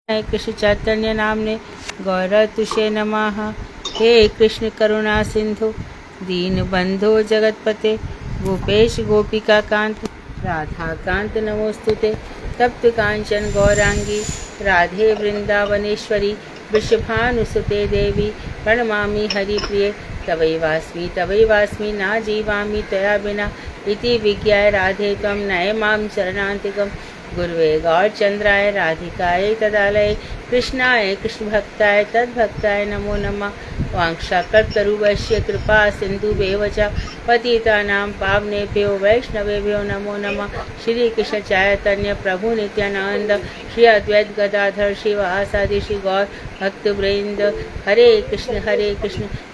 कृष्ण चैतन्य नामने गौर तुषे नमः। हे कृष्ण करुणा सिंधु दीन बंधो जगतपते गोपेश गोपिका कांत राधा कांत नमोस्तुते। तप्त कांचन गौरांगी राधे वृंदावनेश्वरी वृषभानुसुते देवी प्रणमामि हरिप्रिये। तवैवास्मि ना जीवामि त्वया विना इति विज्ञाय राधे त्वं नयमां चरणान्तिकम्। गुरुवे गौरचंद्राय राधिकाय तदालय कृष्णाय कृष्णभक्ताय तद्भक्ताय नमो नमः। वांक्षाकल्पतरुवश्य कृपा सिन्धुभ्येव च पतितानां पावनेभ्यो वैष्णवेभ्यो नमो नमः। श्री कृष्ण चैतन्य प्रभु नित्यानंद श्री अद्वैत गदाधर श्रीवासादि श्री गौर भक्तवृंद। हरे कृष्ण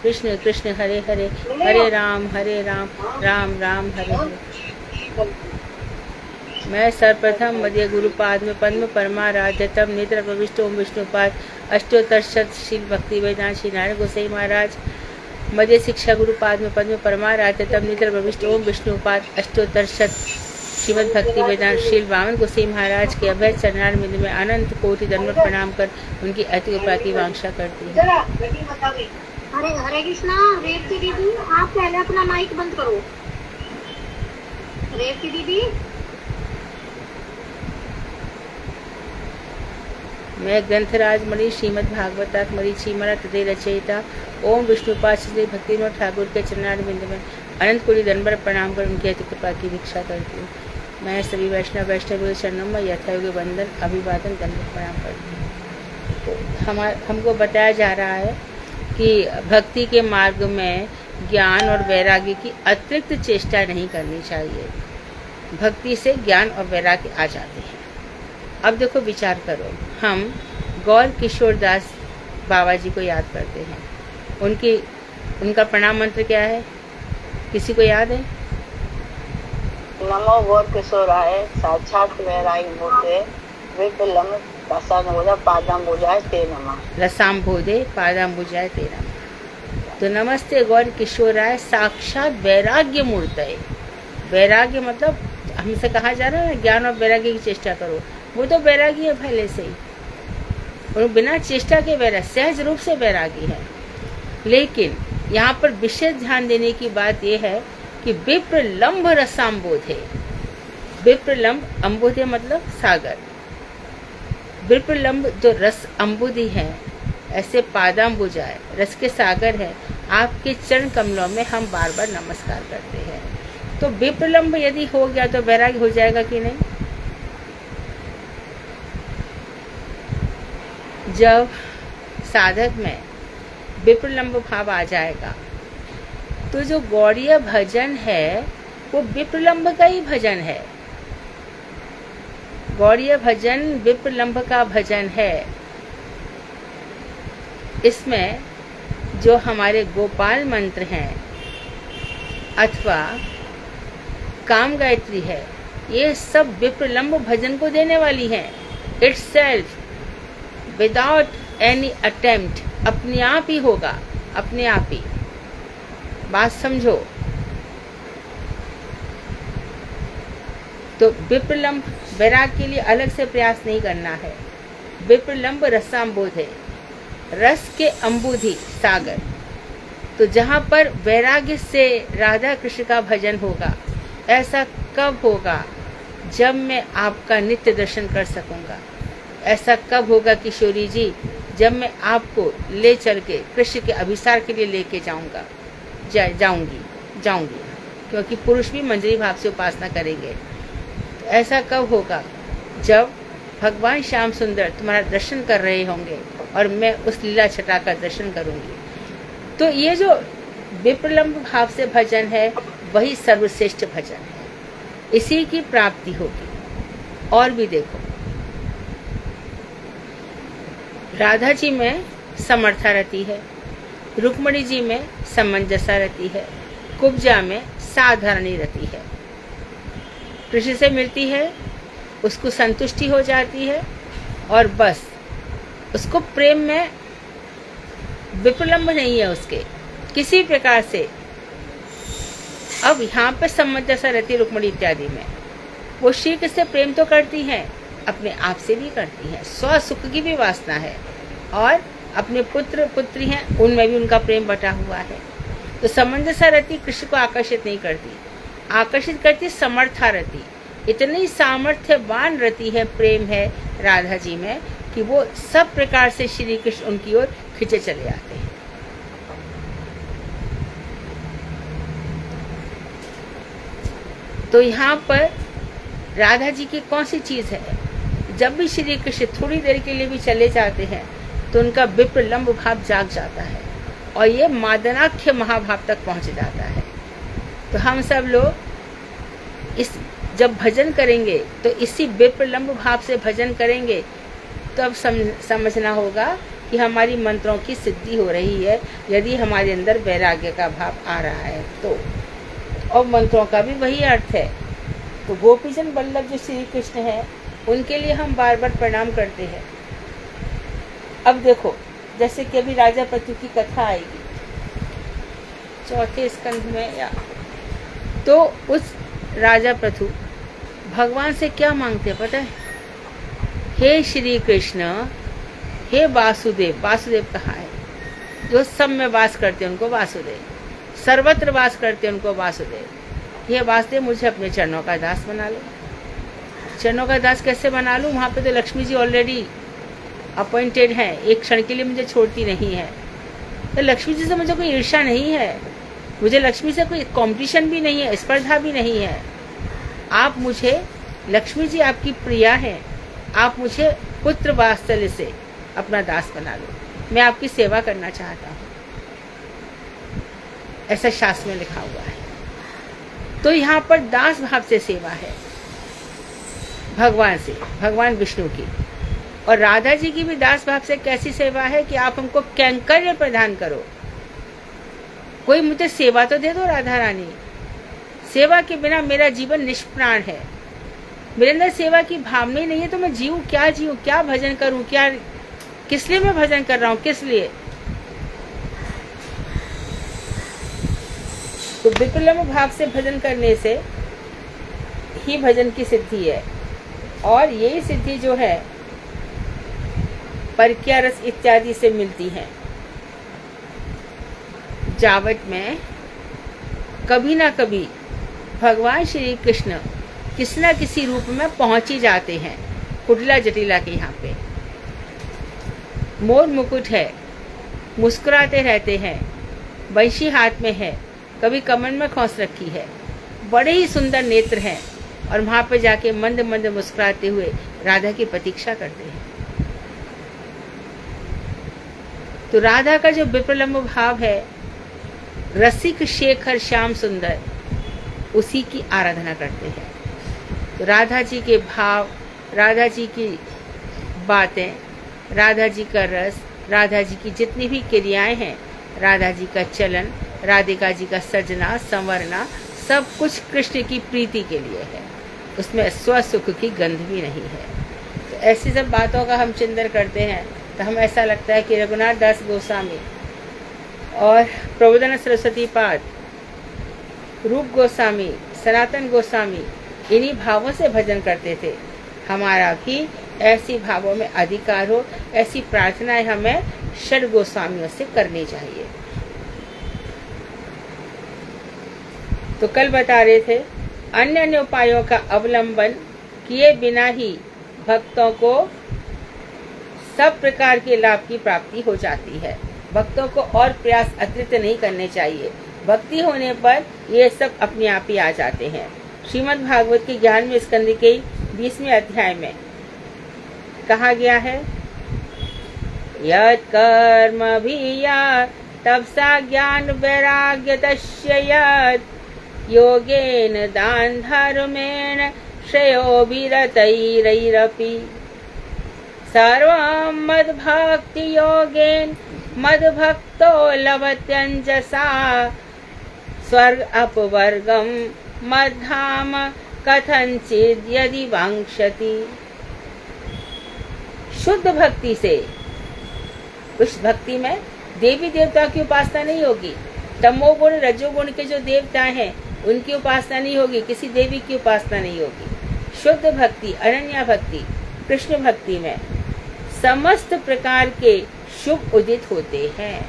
कृष्ण कृष्ण हरे हरे, हरे राम राम राम हरे हरे। मैं सर्वप्रथम मध्य गुरुपाद में पद्म परमाराध्यतम नेत्र प्रविष्ट ओम विष्णुपाद अष्टोत्तर शील भक्ति वेदांत श्री नारायण गोसाई महाराज मध्य शिक्षा गुरुपाद में पद्म परमाराध्यतम नेत्र प्रविष्ट ओम विष्णुपाद अष्टोत्तर श्रीमद भक्ति वेदांत श्री वामन गोसाई महाराज के अभय चरणार में मैं अनंत कोटि दंडवत प्रणाम कर उनकी अति कृपा की वांछा करती हूँ। हरे कृष्णा। रेवती दीदी आप पहले अपना माइक बंद करो। रेवती दीदी मैं ग्रंथराज मणि श्रीमद भागवतात् मरीचीमरा तदे रचयिता ओम विष्णुपाद श्री भक्तिविनोद ठाकुर के चरणारविंद में अनंत कोटि दंडवत प्रणाम कर उनकी अति कृपा की भिक्षा करती हूँ। मैं सभी वैष्णव चरणों में यथायोग्य वंदन अभिवादन दंडवत प्रणाम करती हूँ। तो हमको बताया जा रहा है कि भक्ति के मार्ग में ज्ञान और वैराग्य की अतिरिक्त चेष्टा नहीं करनी चाहिए। भक्ति से ज्ञान और वैराग्य आ जाते हैं। अब देखो विचार करो, हम गौर किशोर दास बाबा जी को याद करते हैं। उनका प्रणाम मंत्र क्या है, किसी को याद है? नमो गौर किशोराय साक्षात वैरागी मूर्ते विकलम रसाम्बोधे पादाम्बुजाय ते नमः। रसाम्बोधे पादाम्बुजाय ते नमः। तो नमस्ते गौर किशोराय साक्षात वैराग्य मूर्ते। वैराग्य मतलब हमसे कहा जा रहा है ना, ज्ञान और वैराग्य की चेष्टा करो। वो तो वैरागी है पहले से ही, और बिना चेष्टा के वैराग सहज रूप से वैरागी है। लेकिन यहाँ पर विशेष ध्यान देने की बात यह है कि विप्रलम्भ रसाम्बोधे। विप्रलम्भ अम्बोधे मतलब सागर। विप्रलम्भ जो रस अम्बुधि है, ऐसे पादाम्बुजाए रस के सागर है, आपके चरण कमलों में हम बार बार नमस्कार करते हैं। तो विप्रलम्भ यदि हो गया तो वैराग्य हो जाएगा कि नहीं? जब साधक में विप्रलम्भ भाव आ जाएगा तो जो गौड़ीय भजन है वो विप्रलम्भ का ही भजन है। गौड़ीय भजन विप्रलम्भ का भजन है। इसमें जो हमारे गोपाल मंत्र हैं अथवा काम गायत्री है, ये सब विप्रलम्भ भजन को देने वाली हैं। इटसेल्फ विदाउट एनी अटेम्प्ट, अपने आप ही होगा, अपने आप ही। बात समझो। तो विप्रलम्भ वैराग के लिए अलग से प्रयास नहीं करना है। विप्रलम्भ रसाम्बोध है, रस के अम्बुधि सागर। तो जहाँ पर वैराग्य से राधा कृष्ण का भजन होगा, ऐसा कब होगा? जब मैं आपका नित्य दर्शन कर सकूंगा। ऐसा कब होगा किशोरी जी? जब मैं आपको ले चल के कृष्ण के अभिसार के लिए लेके जाऊंगी, क्योंकि पुरुष भी मंजरी भाव से उपासना करेंगे। तो ऐसा कब होगा? जब भगवान श्याम सुंदर तुम्हारा दर्शन कर रहे होंगे और मैं उस लीला छटा का दर्शन करूंगी। तो ये जो विप्रलम्भ भाव से भजन है वही सर्वश्रेष्ठ भजन है, इसी की प्राप्ति होगी। और भी देखो, राधा जी में समर्था रहती है, रुक्मणी जी में समंजसा रहती है, कुब्जा में साधारणी रहती है। कृष्ण से मिलती है, उसको संतुष्टि हो जाती है और बस उसको प्रेम में विप्रलम्भ नहीं है उसके किसी प्रकार से। अब यहाँ पे समंजसा रहती है रुक्मणी इत्यादि में। वो श्री कृष्ण से प्रेम तो करती हैं अपने आप से भी करती हैं, स्व सुख की भी वासना है, और अपने पुत्र पुत्री हैं उनमें भी उनका प्रेम बटा हुआ है। तो समंजसा रति कृष्ण को आकर्षित नहीं करती, आकर्षित करती समर्था रति। इतनी सामर्थ्यवान रति है, प्रेम है राधा जी में कि वो सब प्रकार से श्री कृष्ण उनकी ओर खिंचे चले आते हैं। तो यहाँ पर राधा जी की कौन सी चीज है, जब भी श्री कृष्ण थोड़ी देर के लिए भी चले जाते हैं तो उनका विप्रलंब भाव जाग जाता है और ये मादनाख्य महाभाव तक पहुंच जाता है। तो हम सब लोग इस जब भजन करेंगे तो इसी विप्रलंब भाव से भजन करेंगे, तो अब समझना होगा कि हमारी मंत्रों की सिद्धि हो रही है, यदि हमारे अंदर वैराग्य का भाव आ रहा है तो। और मंत्रों का भी वही अर्थ है। तो गोपीजन वल्लभ जो श्री कृष्ण है उनके लिए हम बार बार प्रणाम करते हैं। अब देखो, जैसे कि अभी राजा पृथु की कथा आएगी 4थे स्कंध में, या तो उस राजा पृथु भगवान से क्या मांगते हैं पता है? हे श्री कृष्ण, हे वासुदेव। वासुदेव कहाँ है? जो सब में वास करते हैं उनको वासुदेव, सर्वत्र वास करते हैं उनको वासुदेव। ये वासुदेव मुझे अपने चरणों का दास बना लो। चरणों का दास कैसे बना लूँ? वहाँ पे तो लक्ष्मी जी ऑलरेडी अपॉइंटेड हैं, एक क्षण के लिए मुझे छोड़ती नहीं है। तो लक्ष्मी जी से मुझे कोई ईर्ष्या नहीं है, मुझे लक्ष्मी से कोई कंपटीशन भी नहीं है, स्पर्धा भी नहीं है। आप मुझे, लक्ष्मी जी आपकी प्रिया हैं, आप मुझे पुत्र वात्सल्य से अपना दास बना लो, मैं आपकी सेवा करना चाहता हूँ। ऐसा शास्त्र में लिखा हुआ है। तो यहाँ पर दास भाव से सेवा है भगवान से, भगवान विष्णु की। और राधा जी की भी दास भाव से कैसी सेवा है कि आप हमको कैंकर्य प्रदान करो, कोई मुझे सेवा तो दे दो राधा रानी। सेवा के बिना मेरा जीवन निष्प्राण है, मेरे अंदर सेवा की भावना ही नहीं है, तो मैं जीऊँ क्या, जीऊँ क्या, भजन करूँ क्या, किस लिए मैं भजन कर रहा हूँ, किस लिए? तो विप्रलंब भाव से भजन करने से ही भजन की सिद्धि है। और यही सिद्धि जो है परकिया रस इत्यादि से मिलती है। जावट में कभी ना कभी भगवान श्री कृष्ण किसी न किसी रूप में पहुंच ही जाते हैं। कुटिला जटिला के यहाँ पे मोर मुकुट है, मुस्कुराते रहते हैं, बंशी हाथ में है, कभी कमर में खोस रखी है, बड़े ही सुंदर नेत्र हैं, और वहां पे जाके मंद मंद मुस्कुराते हुए राधा की प्रतीक्षा करते हैं। तो राधा का जो विप्रलंब भाव है, रसिक शेखर श्याम सुंदर, उसी की आराधना करते हैं। तो राधा जी के भाव, राधा जी की बातें, राधा जी का रस, राधा जी की जितनी भी क्रियाएं हैं, राधा जी का चलन, राधिका जी का सजना संवरना, सब कुछ कृष्ण की प्रीति के लिए है। उसमें स्वसुख की गंध भी नहीं है। तो ऐसी सब बातों का हम चिंतन करते हैं तो हमें ऐसा लगता है कि रघुनाथ दास गोस्वामी और प्रबोधन सरस्वती पाद, रूप गोस्वामी, सनातन गोस्वामी इन्हीं भावों से भजन करते थे। हमारा भी ऐसी भावों में अधिकार हो, ऐसी प्रार्थनाएं हमें षड गोस्वामियों से करनी चाहिए। तो कल बता रहे थे अन्य अन्य उपायों का अवलंबन किए बिना ही भक्तों को सब प्रकार के लाभ की प्राप्ति हो जाती है। भक्तों को और प्रयास अतिरिक्त नहीं करने चाहिए, भक्ति होने पर ये सब अपने आप ही आ जाते हैं। श्रीमद् भागवत के 11वें स्कंद के 20वें अध्याय में कहा गया है, यत् कर्म भीया तपसा ज्ञान वैराग्य तस्य यत् योगेन दान धर्मेण श्रेयोभिरतैरपि सर्वं मद्भक्ति योगेन मद्भक्तो लभत्यञ्जसा स्वर्ग अपवर्गम मद्धाम कथंचित् यदि वांक्षति। शुद्ध भक्ति से, उस भक्ति में देवी देवता की उपासना नहीं होगी, तमोगुण रजोगुण के जो देवता हैं उनकी उपासना नहीं होगी, किसी देवी की उपासना नहीं होगी। शुद्ध भक्ति, अनन्या भक्ति, कृष्ण भक्ति में समस्त प्रकार के शुभ उदित होते हैं।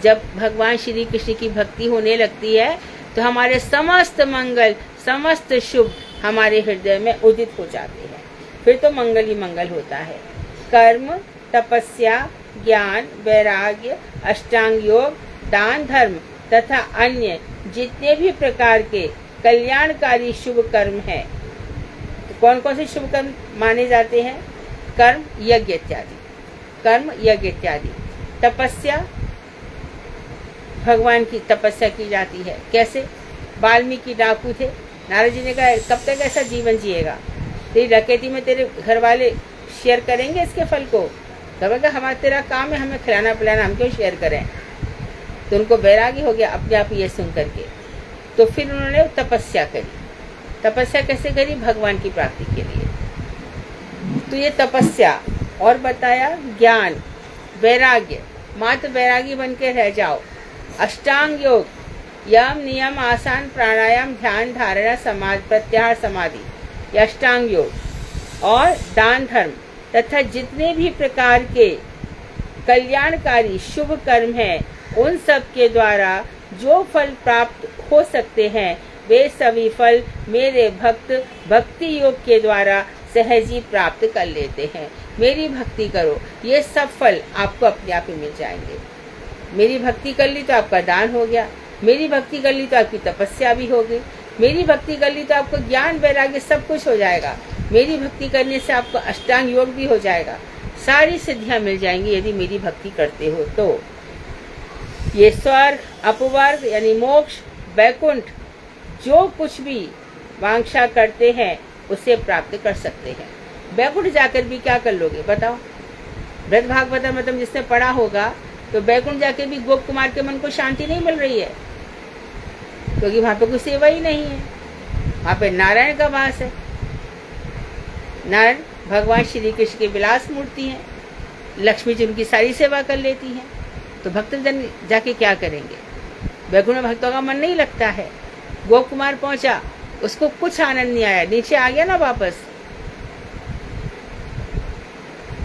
जब भगवान श्री कृष्ण की भक्ति होने लगती है तो हमारे समस्त मंगल, समस्त शुभ हमारे हृदय में उदित हो जाते हैं। फिर तो मंगल ही मंगल होता है। कर्म, तपस्या, ज्ञान, वैराग्य, अष्टांग योग, दान धर्म तथा अन्य जितने भी प्रकार के कल्याणकारी शुभ कर्म हैं, तो कौन कौन से शुभ कर्म माने जाते हैं? कर्म, यज्ञ इत्यादि। कर्म, यज्ञ इत्यादि। तपस्या, भगवान की तपस्या की जाती है। कैसे? वाल्मीकि डाकू थे, नारद जी ने कहा कब तक ऐसा जीवन जिएगा, तेरी डकैती में तेरे घर वाले शेयर करेंगे इसके फल को? कहा हमारा तेरा काम है हमें खिलाना पिलाना, हम क्यों शेयर करें? तो उनको वैराग्य हो गया अपने आप ये सुन करके। तो फिर उन्होंने तपस्या करी। तपस्या कैसे करी? भगवान की प्राप्ति के लिए। तो ये तपस्या, और बताया ज्ञान, वैराग्य, मात्र वैरागी बन के रह जाओ। अष्टांग योग, यम नियम आसन प्राणायाम ध्यान धारणा समाधि प्रत्याहार समाधि, ये अष्टांग योग। और दान धर्म तथा जितने भी प्रकार के कल्याणकारी शुभ कर्म हैं, उन सब के द्वारा जो फल प्राप्त हो सकते हैं वे सभी फल मेरे भक्त भक्ति योग के द्वारा सहज ही प्राप्त कर लेते हैं। मेरी भक्ति करो, ये सब फल आपको अपने आप ही मिल जाएंगे। मेरी भक्ति कर ली तो आपका दान हो गया, मेरी भक्ति कर ली तो आपकी तपस्या भी हो गई, मेरी भक्ति कर ली तो आपको ज्ञान वैराग्य सब कुछ हो जाएगा, मेरी भक्ति करने से आपको अष्टांग योग भी हो जाएगा। सारी सिद्धियां मिल जाएंगी यदि मेरी भक्ति करते हो तो। ये स्वर्ग, अपवर्ग यानी मोक्ष, वैकुंठ, जो कुछ भी वांछा करते हैं उसे प्राप्त कर सकते हैं। वैकुंठ जाकर भी क्या कर लोगे बताओ? बृहद भागवत मतलब जिसने पढ़ा होगा तो वैकुंठ जाकर भी गोप कुमार के मन को शांति नहीं मिल रही है, क्योंकि वहां पे कोई सेवा ही नहीं है। वहां पे नारायण का वास है। नारायण भगवान श्री कृष्ण की विलास मूर्ति है, लक्ष्मी जी उनकी सारी सेवा कर लेती हैं। तो भक्तजन जाके क्या करेंगे? वैकुंठ में भक्तों का मन नहीं लगता है। गोप कुमार पहुंचा, उसको कुछ आनंद नहीं आया, नीचे आ गया ना वापस।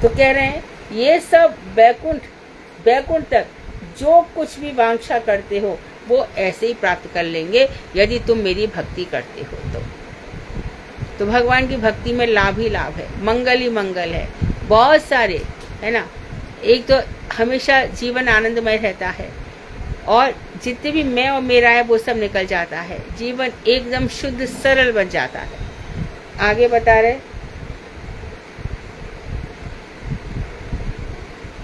तो कह रहे हैं ये सब वैकुंठ तक जो कुछ भी वांछा करते हो वो ऐसे ही प्राप्त कर लेंगे यदि तुम मेरी भक्ति करते हो तो भगवान की भक्ति में लाभ ही लाभ है, मंगल ही मंगल है, बहुत सारे है ना। एक तो हमेशा जीवन आनंदमय रहता है और जितने भी मैं और मेरा है वो सब निकल जाता है, जीवन एकदम शुद्ध सरल बन जाता है। आगे बता रहे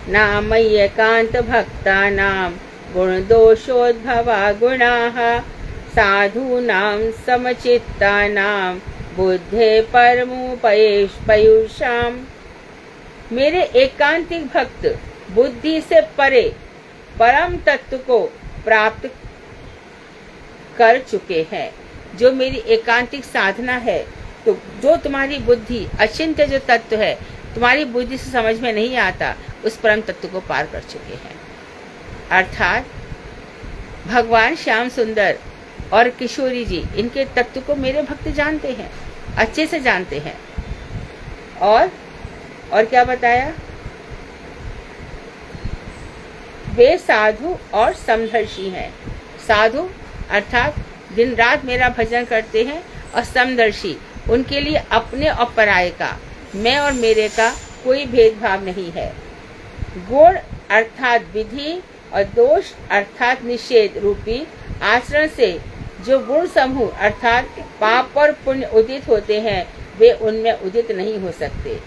नामय्यकांत भक्तानां गुण दोषोद्भवा गुणाः साधूनां समचित्तानां बुद्धे परमुपयुषां। मेरे एकांतिक भक्त बुद्धि से परे परम तत्व को प्राप्त कर चुके हैं। जो मेरी एकांतिक साधना है, तो जो तुम्हारी बुद्धि अचिंत्य जो तत्व है तुम्हारी बुद्धि से समझ में नहीं आता, उस परम तत्व को पार कर चुके हैं। अर्थात भगवान श्याम सुंदर और किशोरी जी इनके तत्व को मेरे भक्त जानते हैं, अच्छे से जानते हैं। और क्या बताया? वे साधु और समदर्शी हैं। साधु अर्थात दिन रात मेरा भजन करते हैं, और समदर्शी उनके लिए अपने और पराये का, मैं और मेरे का कोई भेदभाव नहीं है। गुण अर्थात विधि और दोष अर्थात निषेध रूपी आचरण से जो गुण समूह अर्थात पाप और पुण्य उदित होते हैं वे उनमें उदित नहीं हो सकते।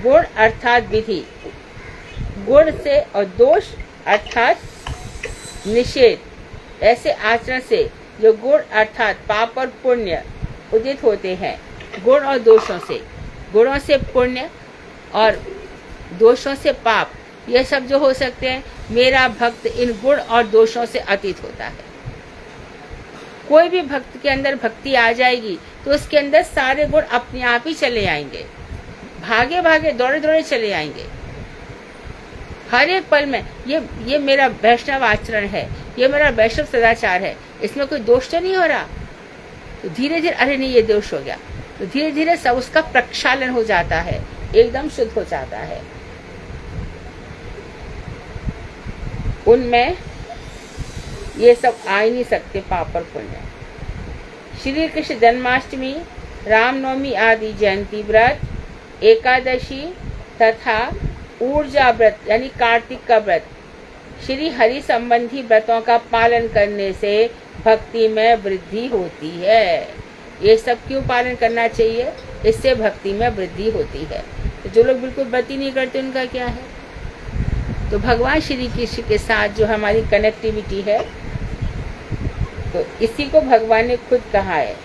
गुण अर्थात विधि, गुण से, और दोष अर्थात निषेध, ऐसे आचरण से जो गुण अर्थात पाप और पुण्य उदित होते हैं। गुण और दोषों से, गुणों से पुण्य और दोषों से पाप, ये सब जो हो सकते हैं, मेरा भक्त इन गुण और दोषों से अतीत होता है। कोई भी भक्त के अंदर भक्ति आ जाएगी तो उसके अंदर सारे गुण अपने आप ही चले आएंगे, भागे भागे दौड़े दौड़े चले आएंगे हर एक पल में। ये मेरा वैष्णव आचरण है, ये मेरा वैष्णव सदाचार है, इसमें कोई दोष तो नहीं हो रहा। तो धीरे धीरे अरे नहीं ये दोष हो गया, तो धीरे धीरे सब उसका प्रक्षालन हो जाता है, एकदम शुद्ध हो जाता है। उनमें ये सब आ ही नहीं सकते पाप और पुण्य। श्री कृष्ण जन्माष्टमी, रामनवमी आदि जयंती व्रत, एकादशी तथा ऊर्जा व्रत यानी कार्तिक का व्रत, श्री हरि संबंधी व्रतों का पालन करने से भक्ति में वृद्धि होती है। ये सब क्यों पालन करना चाहिए? इससे भक्ति में वृद्धि होती है। तो जो लोग बिल्कुल व्रत ही नहीं करते उनका क्या है? तो भगवान श्री कृष्ण के साथ जो हमारी कनेक्टिविटी है, तो इसी को भगवान ने खुद कहा है।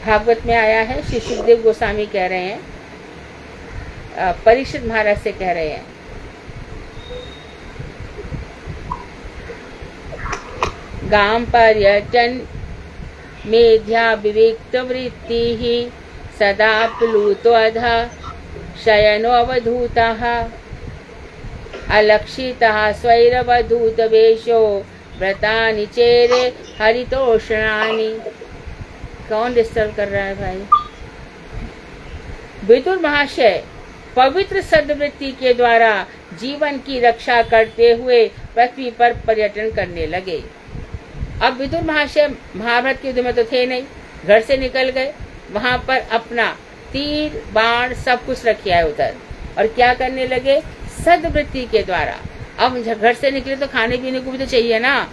भागवत में आया है, श्री सुखदेव गोस्वामी कह रहे हैं, परीक्षित महाराज से कह रहे हैं, गाम पर्यटन मेध्या विवेक्त वृत्ति ही सदा प्लुतोऽध शयनो अवधूतः अलक्षितः स्वैरवधूत वेशो व्रतानि चेरे हरितोषणानि। कौन डिस्टर्ब कर रहा है भाई? विदुर महाशय पवित्र सद्वृत्ति के द्वारा जीवन की रक्षा करते हुए पृथ्वी पर पर्यटन करने लगे। अब विदुर महाशय महाभारत के युद्ध में तो थे नहीं, घर से निकल गए, वहां पर अपना तीर बाण सब कुछ रखे आए उधर, और क्या करने लगे? सद्वृत्ति के द्वारा। अब घर से निकले तो खाने पीने को भी तो चाहिए ना,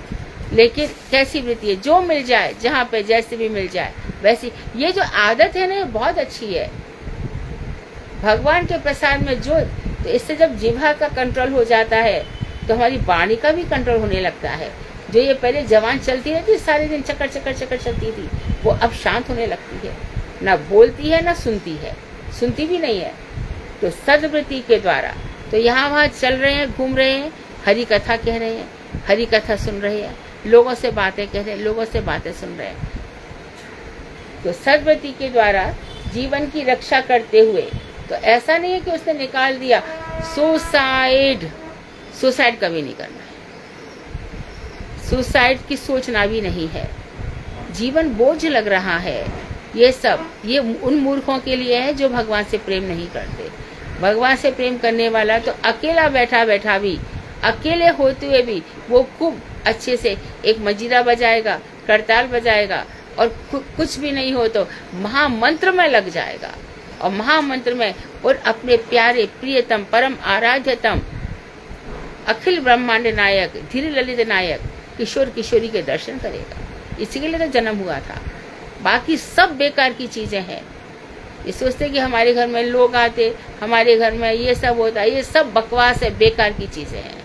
लेकिन कैसी वृत्ति है? जो मिल जाए, जहाँ पे जैसे भी मिल जाए वैसी। ये जो आदत है ना, ये बहुत अच्छी है भगवान के प्रसाद में जो। तो इससे जब जिह्वा का कंट्रोल हो जाता है तो हमारी वाणी का भी कंट्रोल होने लगता है। जो ये पहले जवान चलती रहती, सारे दिन चक्कर चक्कर चक्कर चलती थी, वो अब शांत होने लगती है, ना बोलती है ना सुनती है, सुनती भी नहीं है। तो सद्वृत्ति के द्वारा तो यहाँ वहाँ चल रहे हैं, घूम रहे हैं, हरि कथा कह रहे हैं, हरि कथा सुन रहे हैं, लोगों से बातें कह रहे हैं, लोगों से बातें सुन रहे हैं। तो सद्वृत्ति के द्वारा जीवन की रक्षा करते हुए, तो ऐसा नहीं है कि उसने निकाल दिया सुसाइड। सुसाइड कभी नहीं करना है, सुसाइड की सोचना भी नहीं है। जीवन बोझ लग रहा है, ये सब ये उन मूर्खों के लिए है जो भगवान से प्रेम नहीं करते। भगवान से प्रेम करने वाला तो अकेला बैठा बैठा भी, अकेले होते हुए भी वो खूब अच्छे से एक मजीरा बजाएगा, करताल बजाएगा, और कुछ भी नहीं हो तो महामंत्र में लग जाएगा, और महामंत्र में और अपने प्यारे प्रियतम परम आराध्यतम अखिल ब्रह्मांड नायक धीर ललित नायक किशोर किशोरी के दर्शन करेगा। इसी के लिए तो जन्म हुआ था। बाकी सब बेकार की चीजें हैं। ये सोचते कि हमारे घर में लोग आते, हमारे घर में ये सब होता है, ये सब बकवास है, बेकार की चीजें हैं।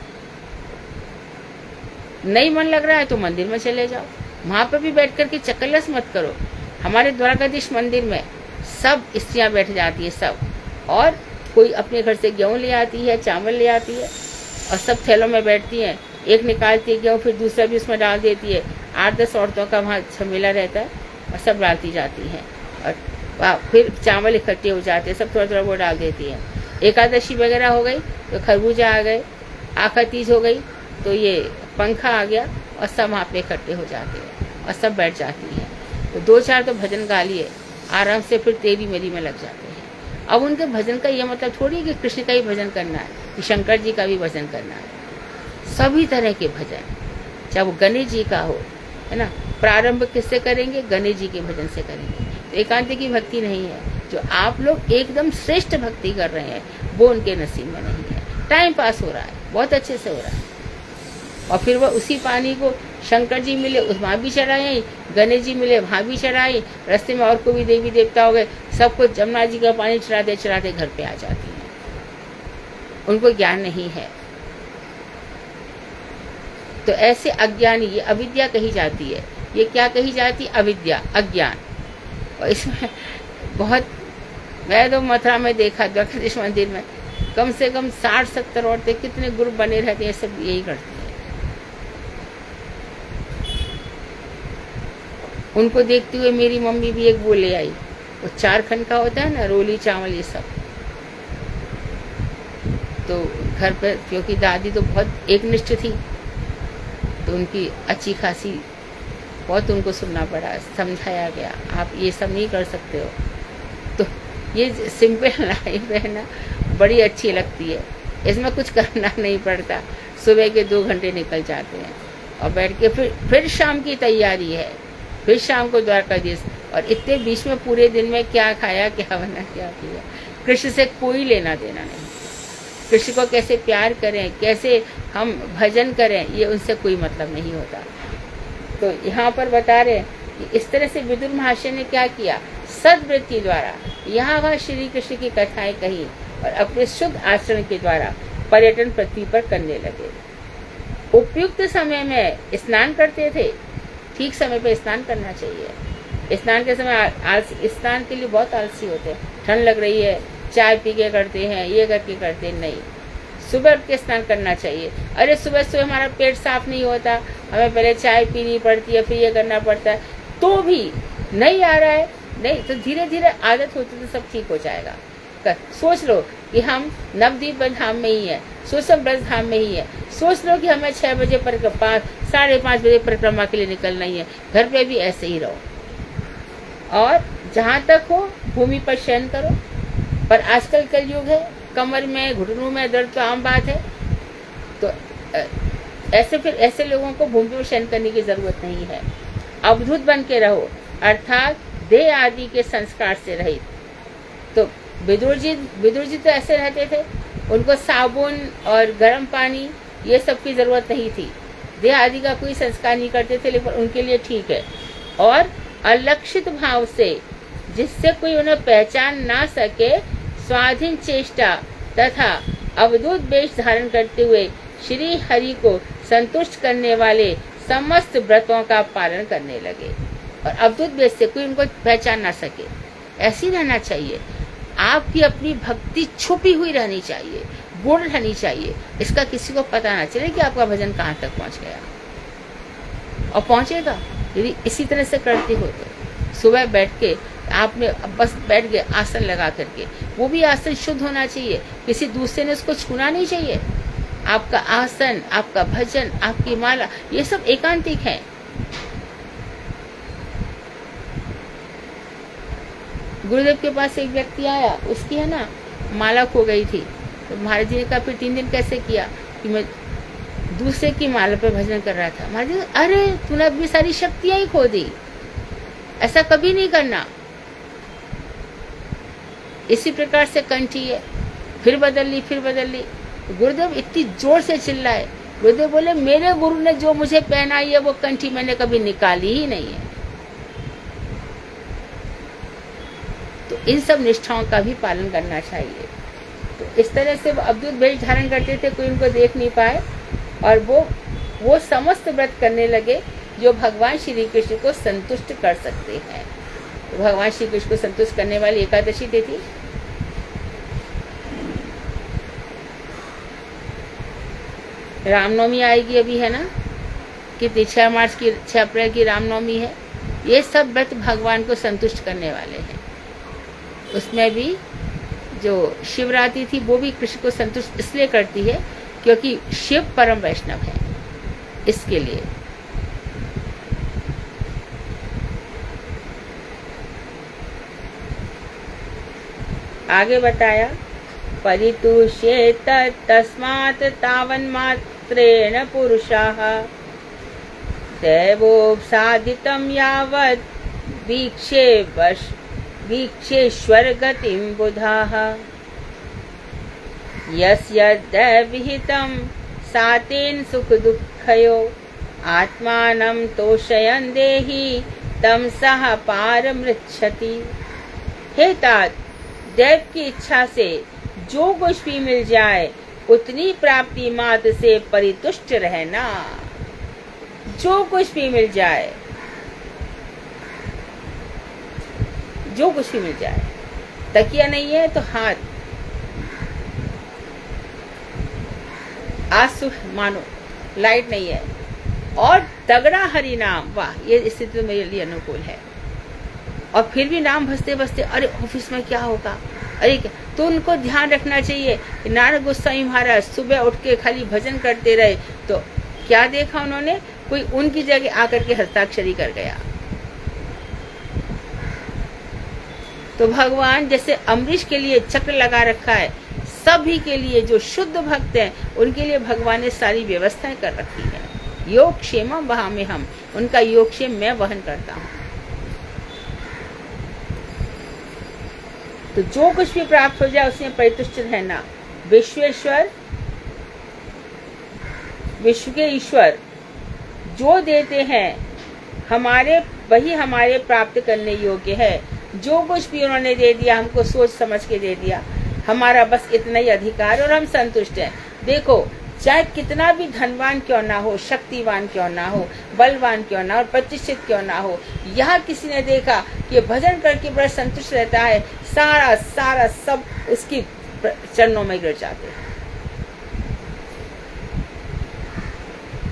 नहीं मन लग रहा है तो मंदिर में चले जाओ, वहां पर भी बैठ करके चक्करलस मत करो। हमारे द्वारकाधीश मंदिर में सब स्त्रियां बैठ जाती है सब, और कोई अपने घर से गेहूं ले आती है, चावल ले आती है, और सब थैलों में बैठती हैं। एक निकालती है गेहूं, फिर दूसरा भी उसमें डाल देती है। 8-10 औरतों का वहाँ झमेला रहता है, और सब डालती जाती हैं, और फिर चावल इकट्ठे हो जाते हैं, सब थोड़ा थोड़ा वो डाल देती है। एकादशी वगैरह हो गई तो खरबूजा आ गए, आखा तीज हो गई तो ये पंखा आ गया, और सब वहाँ पे इकट्ठे हो जाते हैं और सब बैठ जाती हैं। तो 2-4 तो भजन गा लिए, आराम से फिर तेरी मेरी में लग जाते हैं। अब उनके भजन का ये मतलब थोड़ी है कि कृष्ण का ही भजन करना है, कि शंकर जी का भी भजन करना है। सभी तरह के भजन, चाहे वो गणेश जी का हो, है ना, प्रारंभ किससे करेंगे? गणेश जी के भजन से करेंगे। तो एकांत की भक्ति नहीं है। जो आप लोग एकदम श्रेष्ठ भक्ति कर रहे हैं वो उनके नसीब में नहीं है। टाइम पास हो रहा है, बहुत अच्छे से हो रहा है, और फिर वह उसी पानी को शंकर जी मिले वहाँ भी चढ़ाए, गणेश जी मिले वहाँ भी चढ़ाए, रास्ते में और कोई भी देवी देवता हो गए, सबको जमुना जी का पानी चढ़ाते चढ़ाते घर पे आ जाती हैं। उनको ज्ञान नहीं है। तो ऐसे अज्ञानी, ये अविद्या कही जाती है। ये क्या कही जाती? अविद्या, अज्ञान। और इसमें बहुत, मैं तो मथुरा में देखा द्वारकाधीश मंदिर में कम से कम 60-70 औरतें कितने ग्रुप बने रहते हैं, सब यही करती हैं। उनको देखते हुए मेरी मम्मी भी एक वो ले आई, वो 4 खंड का होता है ना, रोली चावल ये सब। तो घर पर, क्योंकि दादी तो बहुत एकनिष्ठ थी, तो उनकी अच्छी खासी बहुत उनको सुनना पड़ा, समझाया गया आप ये सब नहीं कर सकते हो। तो ये सिंपल लाइफ है ना, बड़ी अच्छी लगती है। इसमें कुछ करना नहीं पड़ता, सुबह के 2 घंटे निकल जाते हैं और बैठ के फिर शाम की तैयारी है, फिर शाम को द्वारकाधीश। और इतने बीच में पूरे दिन में क्या खाया, क्या बना, क्या पिया, कृष्ण से कोई लेना देना नहीं। कृष्ण को कैसे प्यार करें, कैसे हम भजन करें, ये उनसे कोई मतलब नहीं होता। तो यहाँ पर बता रहे हैं कि इस तरह से विदुर महाशय ने क्या किया, सद्वृत्ति द्वारा यहाँ वहाँ श्री कृष्ण की कथाएं कही और अपने शुद्ध आचरण के द्वारा पर्यटन पृथ्वी पर करने लगे। उपयुक्त समय में स्नान करते थे, ठीक समय पे स्नान करना चाहिए। स्नान के समय स्नान के लिए बहुत आलसी होते हैं, ठंड लग रही है, चाय पी के करते हैं, ये करके करते हैं, नहीं, सुबह उठ के स्नान करना चाहिए। अरे सुबह सुबह हमारा पेट साफ नहीं होता, हमें पहले चाय पीनी पड़ती है, फिर ये करना पड़ता है, तो भी नहीं आ रहा है, नहीं तो धीरे धीरे आदत होती तो सब ठीक हो जाएगा। सोच लो कि हम नवद्वीप धाम में ही है, सुसम ब्रज धाम में ही है, सोच लो कि हमें 6 बजे 5:30 बजे परिक्रमा के लिए निकलना ही है, घर पे भी ऐसे ही रहो और जहाँ तक हो भूमि पर शयन करो। पर आजकल कलयुग है, कमर में घुटनों में दर्द तो आम बात है, तो ऐसे लोगों को भूमि पर शयन करने की जरूरत नहीं है। अवधूत बन के रहो, अर्थात देह आदि के संस्कार से रहित। तो विदुर जी तो ऐसे रहते थे, उनको साबुन और गर्म पानी ये सब की जरूरत नहीं थी, देह आदि का कोई संस्कार नहीं करते थे, लेकिन उनके लिए ठीक है। और अलक्षित भाव से, जिससे कोई उन्हें पहचान ना सके, स्वाधीन चेष्टा तथा अवधूत वेश धारण करते हुए श्री हरि को संतुष्ट करने वाले समस्त व्रतों का पालन करने लगे। और अवधूत वेश से कोई उनको पहचान ना सके, ऐसे ही रहना चाहिए। आपकी अपनी भक्ति छुपी हुई रहनी चाहिए, गुण रहनी चाहिए, इसका किसी को पता ना चले कि आपका भजन कहाँ तक पहुँच गया, और पहुँचेगा यदि इसी तरह से करते हो। तो सुबह बैठ के आपने बस बैठ गए आसन लगा करके, वो भी आसन शुद्ध होना चाहिए, किसी दूसरे ने उसको छूना नहीं चाहिए। आपका आसन, आपका भजन, आपकी माला, ये सब एकांतिक है। गुरुदेव के पास एक व्यक्ति आया, उसकी है ना माला खो गई थी, तो महाराज जी ने कहा फिर 3 दिन कैसे किया, कि मैं दूसरे की माला पे भजन कर रहा था। महाराज जी, अरे तूने अपनी सारी शक्तियां ही खो दी, ऐसा कभी नहीं करना। इसी प्रकार से कंठी है, फिर बदल ली। गुरुदेव इतनी जोर से चिल्लाए, गुरुदेव बोले मेरे गुरु ने जो मुझे पहनाई है वो कंठी मैंने कभी निकाली ही नहीं है। तो इन सब निष्ठाओं का भी पालन करना चाहिए। तो इस तरह से वो अवधूत वेश धारण करते थे, कोई उनको देख नहीं पाए, और वो समस्त व्रत करने लगे जो भगवान श्री कृष्ण को संतुष्ट कर सकते हैं। तो भगवान श्री कृष्ण को संतुष्ट करने वाली एकादशी तिथि रामनवमी आएगी, अभी है ना, कितनी 6 अप्रैल की रामनवमी है। ये सब व्रत भगवान को संतुष्ट करने वाले हैं। उसमें भी जो शिवरात्रि थी वो भी कृष्ण को संतुष्ट इसलिए करती है क्योंकि शिव परम वैष्णव है, इसके लिए। आगे बताया, परितुष्येत तस्मात् तावन्मात्रेण पुरुषाः दैवोपसादितं यावत् वीक्षेश्वर गतिं बुधाः यस्य दैवहितं सातेन सुख दुःखयो आत्मानं तोषयन् देहि तं सः पारमृच्छति। हे तात, देव की इच्छा से जो कुछ भी मिल जाए उतनी प्राप्ति मात्र से परितुष्ट रहना। जो कुछ भी मिल जाए, जो कुछ भी मिल जाए, तकिया नहीं है तो हाथ, आज मानो लाइट नहीं है और तगड़ा हरि नाम, वाह, ये स्थिति तो मेरे लिए अनुकूल है। और फिर भी नाम भजते भजते, अरे ऑफिस में क्या होगा, अरे क्या, तो उनको ध्यान रखना चाहिए कि नारद गोस्वामी महाराज सुबह उठ के खाली भजन करते रहे, तो क्या देखा उन्होंने, कोई उनकी जगह आकर के हस्ताक्षरी कर गया। तो भगवान जैसे अम्बरीश के लिए चक्र लगा रखा है, सभी के लिए जो शुद्ध भक्त हैं उनके लिए भगवान ने सारी व्यवस्थाएं कर रखी है। योग क्षेमम वहां हम, उनका योगक्षेम मैं वहन करता हूँ। तो जो कुछ भी प्राप्त हो जाए उसमें परितुष्ट रहना। विश्वेश्वर, विश्व के ईश्वर जो देते हैं हमारे, वही हमारे प्राप्त करने योग्य है। जो कुछ भी उन्होंने दे दिया हमको सोच समझ के दे दिया, हमारा बस इतना ही अधिकार और हम संतुष्ट हैं। देखो चाहे कितना भी धनवान क्यों ना हो, शक्तिवान क्यों ना हो, बलवान क्यों ना हो, प्रतिष्ठित क्यों ना हो, यहाँ किसी ने देखा कि भजन करके बड़ा संतुष्ट रहता है, सारा सारा सब उसकी चरणों में गिर जाते हैं,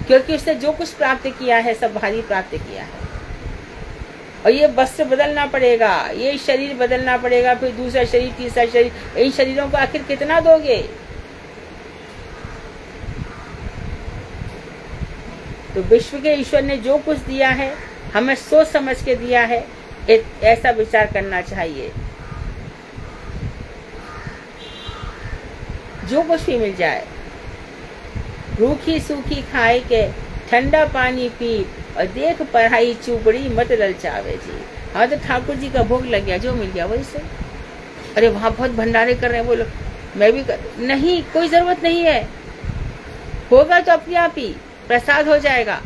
क्योंकि उसने जो कुछ प्राप्त किया है सब भारी प्राप्त किया है। और ये वस्त्र बदलना पड़ेगा, ये शरीर बदलना पड़ेगा, फिर दूसरा शरीर, तीसरा शरीर, इन शरीरों को आखिर कितना दोगे? तो विश्व के ईश्वर ने जो कुछ दिया है हमें सोच समझ के दिया है, ऐसा विचार करना चाहिए। जो कुछ भी मिल जाए, रूखी सूखी खाए के, ठंडा पानी पी और देख पढ़ाई चुपड़ी मत ललचावे जी। हाँ तो ठाकुर जी का भोग लग गया, जो मिल गया वही से। अरे वहां बहुत भंडारे कर रहे हैं वो लोग, मैं भी कर नहीं, कोई जरूरत नहीं है। होगा तो अपने आप ही प्रसाद हो जाएगा।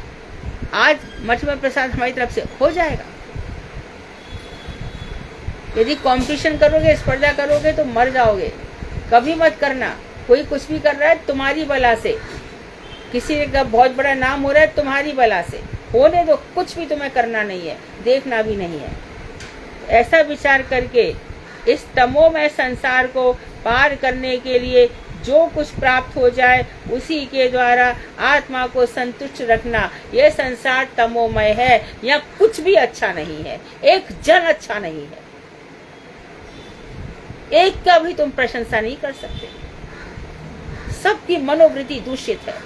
आज मठ में प्रसाद हमारी तरफ से हो जाएगा। यदि कंपटीशन करोगे, स्पर्धा करोगे तो मर जाओगे। कभी मत करना। कोई कुछ भी कर रहा है तुम्हारी बला से, किसी का बहुत बड़ा नाम हो रहा है तुम्हारी बला से, होने दो। कुछ भी तुम्हें करना नहीं है, देखना भी नहीं है। ऐसा विचार करके इस तमोमय संसार को पार करने के लिए जो कुछ प्राप्त हो जाए उसी के द्वारा आत्मा को संतुष्ट रखना। यह संसार तमोमय है, यहाँ कुछ भी अच्छा नहीं है, एक जन अच्छा नहीं है, एक का भी तुम प्रशंसा नहीं कर सकते। सबकी मनोवृत्ति दूषित है।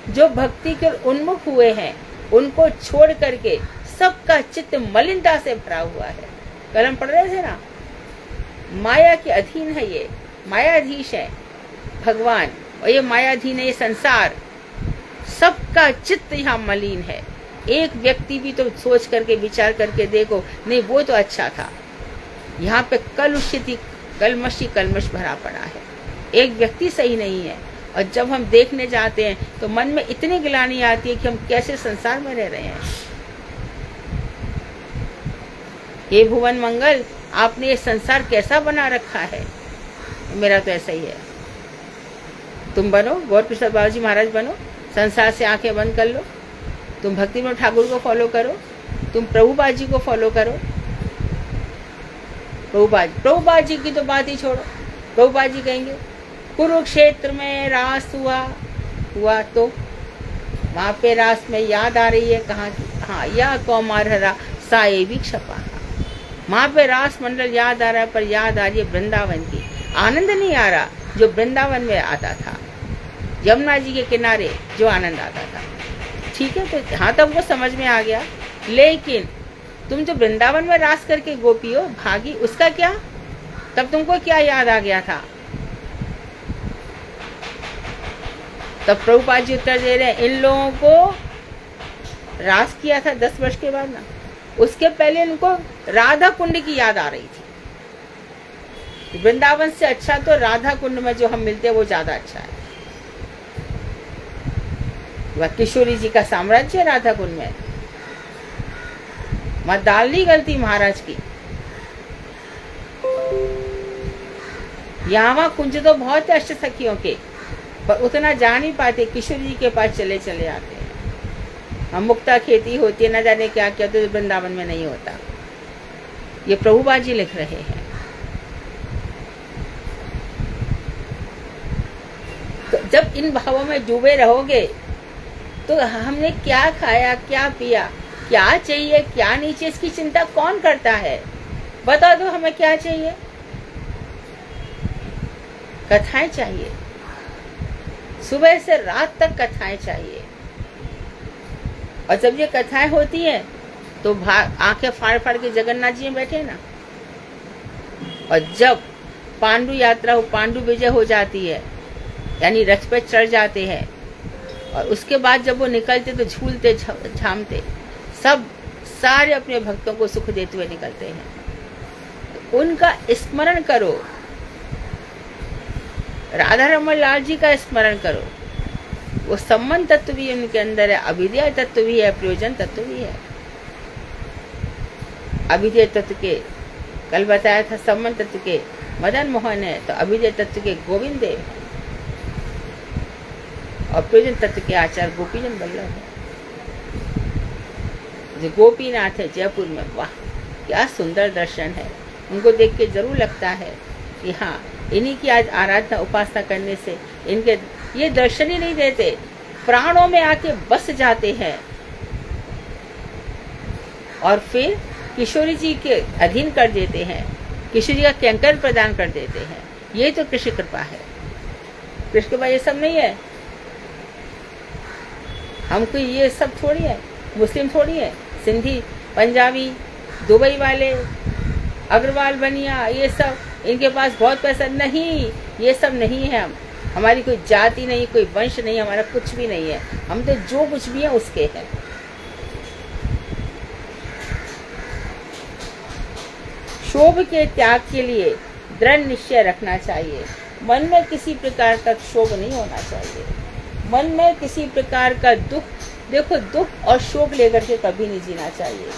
जो भक्ति के उन्मुख हुए हैं उनको छोड़ करके सबका चित्त मलिनता से भरा हुआ है। कल हम पढ़ रहे थे ना, माया के अधीन है, ये मायाधीश है भगवान, और ये मायाधीन है ये संसार। सबका चित्त यहाँ मलिन है। एक व्यक्ति भी तो सोच करके विचार करके देखो, नहीं वो तो अच्छा था। यहाँ पे कलुषित कलमश भरा पड़ा है, एक व्यक्ति सही नहीं है। और जब हम देखने जाते हैं तो मन में इतनी गिलानी आती है कि हम कैसे संसार में रह रहे हैं। हे भुवन मंगल, आपने ये संसार कैसा बना रखा है? मेरा तो ऐसा ही है। तुम बनो, गौर प्रसाद बाबा जी महाराज बनो, संसार से आंखें बंद कर लो। तुम भक्ति में ठाकुर को फॉलो करो, तुम प्रभुपाद जी को फॉलो करो। प्रभुपाद जी की तो बात ही छोड़ो। प्रभुपाद जी कहेंगे कुरुक्षेत्र में रास हुआ तो वहां पे रास में याद आ रही है कहाँ की? हाँ, या कौमार हरा साए भी क्षपा। वहां पे रास मंडल याद आ रहा है, पर याद आ रही है वृंदावन की। आनंद नहीं आ रहा जो वृंदावन में आता था, यमुना जी के किनारे जो आनंद आता था। ठीक है, तो हाँ तब वो समझ में आ गया। लेकिन तुम जो वृंदावन में रास करके गोपी हो भागी, उसका क्या? तब तुमको क्या याद आ गया था? तब प्रभुपाद जी उत्तर दे रहे हैं, इन लोगों को रास किया था 10 वर्ष के बाद ना, उसके पहले इनको राधा कुंड की याद आ रही थी। वृंदावन से अच्छा तो राधा कुंड में जो हम मिलते हैं वो ज्यादा अच्छा है। वह किशोरी जी का साम्राज्य है राधा कुंड में। वहां दाल नहीं गलती महाराज की। यहाँ कुंज तो बहुत है अष्ट सखियों के, पर उतना जा नहीं पाते। किशोरी जी के पास चले चले आते हैं। हम मुक्ता खेती होती है, न जाने क्या क्या, तो वृंदावन में नहीं होता। ये प्रभुपाद जी लिख रहे हैं। तो जब इन भावों में डूबे रहोगे तो हमने क्या खाया, क्या पिया, क्या चाहिए, क्या नहीं चाहिए, इसकी चिंता कौन करता है? बता दो हमें क्या चाहिए? कथाएं चाहिए, सुबह से रात तक कथाएं चाहिए। और जब ये कथाएं होती हैं तो आंखें फाड़ फाड़ के जगन्नाथ जी में बैठे ना। और जब पांडु यात्रा हो, पांडु विजय हो जाती है, यानी रथ पे चढ़ जाते हैं, और उसके बाद जब वो निकलते तो झूलते झामते सब सारे अपने भक्तों को सुख देते हुए निकलते हैं। तो उनका स्मरण करो, राधा रमन लाल जी का स्मरण करो। वो सम्मान तत्व भी उनके अंदर है, अविद्या तत्व भी है, प्रयोजन तत्व भी है। अविद्या तत्व के कल बताया था, सम्मान तत्व के मदन मोहन है, तो अविद्या तत्व के गोविंद देव है, और प्रयोजन तत्व के आचार्य गोपीजन वल्लभ है, जो गोपीनाथ है जयपुर में। वाह, क्या सुंदर दर्शन है। उनको देख के जरूर लगता है कि हाँ, इन्हीं की आज आराधना उपासना करने से इनके ये दर्शन ही नहीं देते, प्राणों में आके बस जाते हैं, और फिर किशोरी जी के अधीन कर देते हैं, किशोरी जी का कैंकर प्रदान कर देते हैं। ये तो कृष्ण कृपा है। कृष्ण कृपा ये सब नहीं है। हमको ये सब थोड़ी है, मुस्लिम थोड़ी है, सिंधी, पंजाबी, दुबई वाले, अग्रवाल बनिया, ये सब इनके पास बहुत पैसा नहीं, ये सब नहीं है। हमारी कोई जाति नहीं, कोई वंश नहीं, हमारा कुछ भी नहीं है। हम तो जो कुछ भी है उसके हैं। शोभ के त्याग के लिए दृढ़ निश्चय रखना चाहिए। मन में किसी प्रकार का क्षोभ नहीं होना चाहिए। मन में किसी प्रकार का दुख, देखो दुख और शोक लेकर के कभी नहीं जीना चाहिए।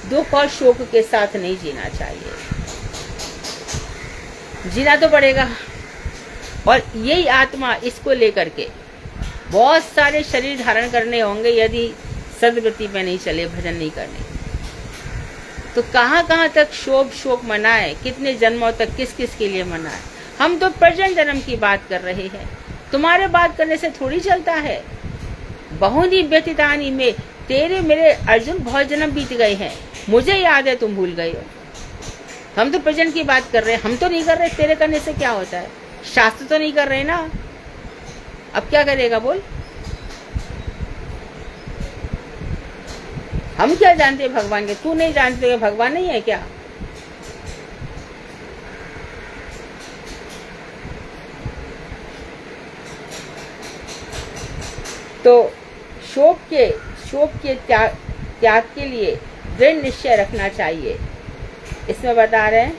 दुख और शोक के साथ नहीं जीना चाहिए। जीना तो पड़ेगा। और यही आत्मा, इसको लेकर के बहुत सारे शरीर धारण करने होंगे यदि सद्वृत्ति में नहीं चले, भजन नहीं करने। तो कहाँ कहाँ तक शोक मनाए, कितने जन्मों तक किस किस के लिए मनाए। हम तो प्रेजेंट जन्म की बात कर रहे हैं। तुम्हारे बात करने से थोड़ी चलता है। बहुधी व्यतीतानी में तेरे मेरे अर्जुन बहुत जन्म बीत गए हैं, मुझे याद है, तुम भूल गए हो। हम तो प्रेजेंट की बात कर रहे हैं, हम तो नहीं कर रहे। तेरे करने से क्या होता है? शास्त्र तो नहीं कर रहे ना। अब क्या करेगा बोल? हम क्या जानते हैं भगवान के? तू नहीं जानते भगवान नहीं है क्या? तो शोक के त्याग के लिए दृढ़ निश्चय रखना चाहिए। इसमें बता रहे हैं,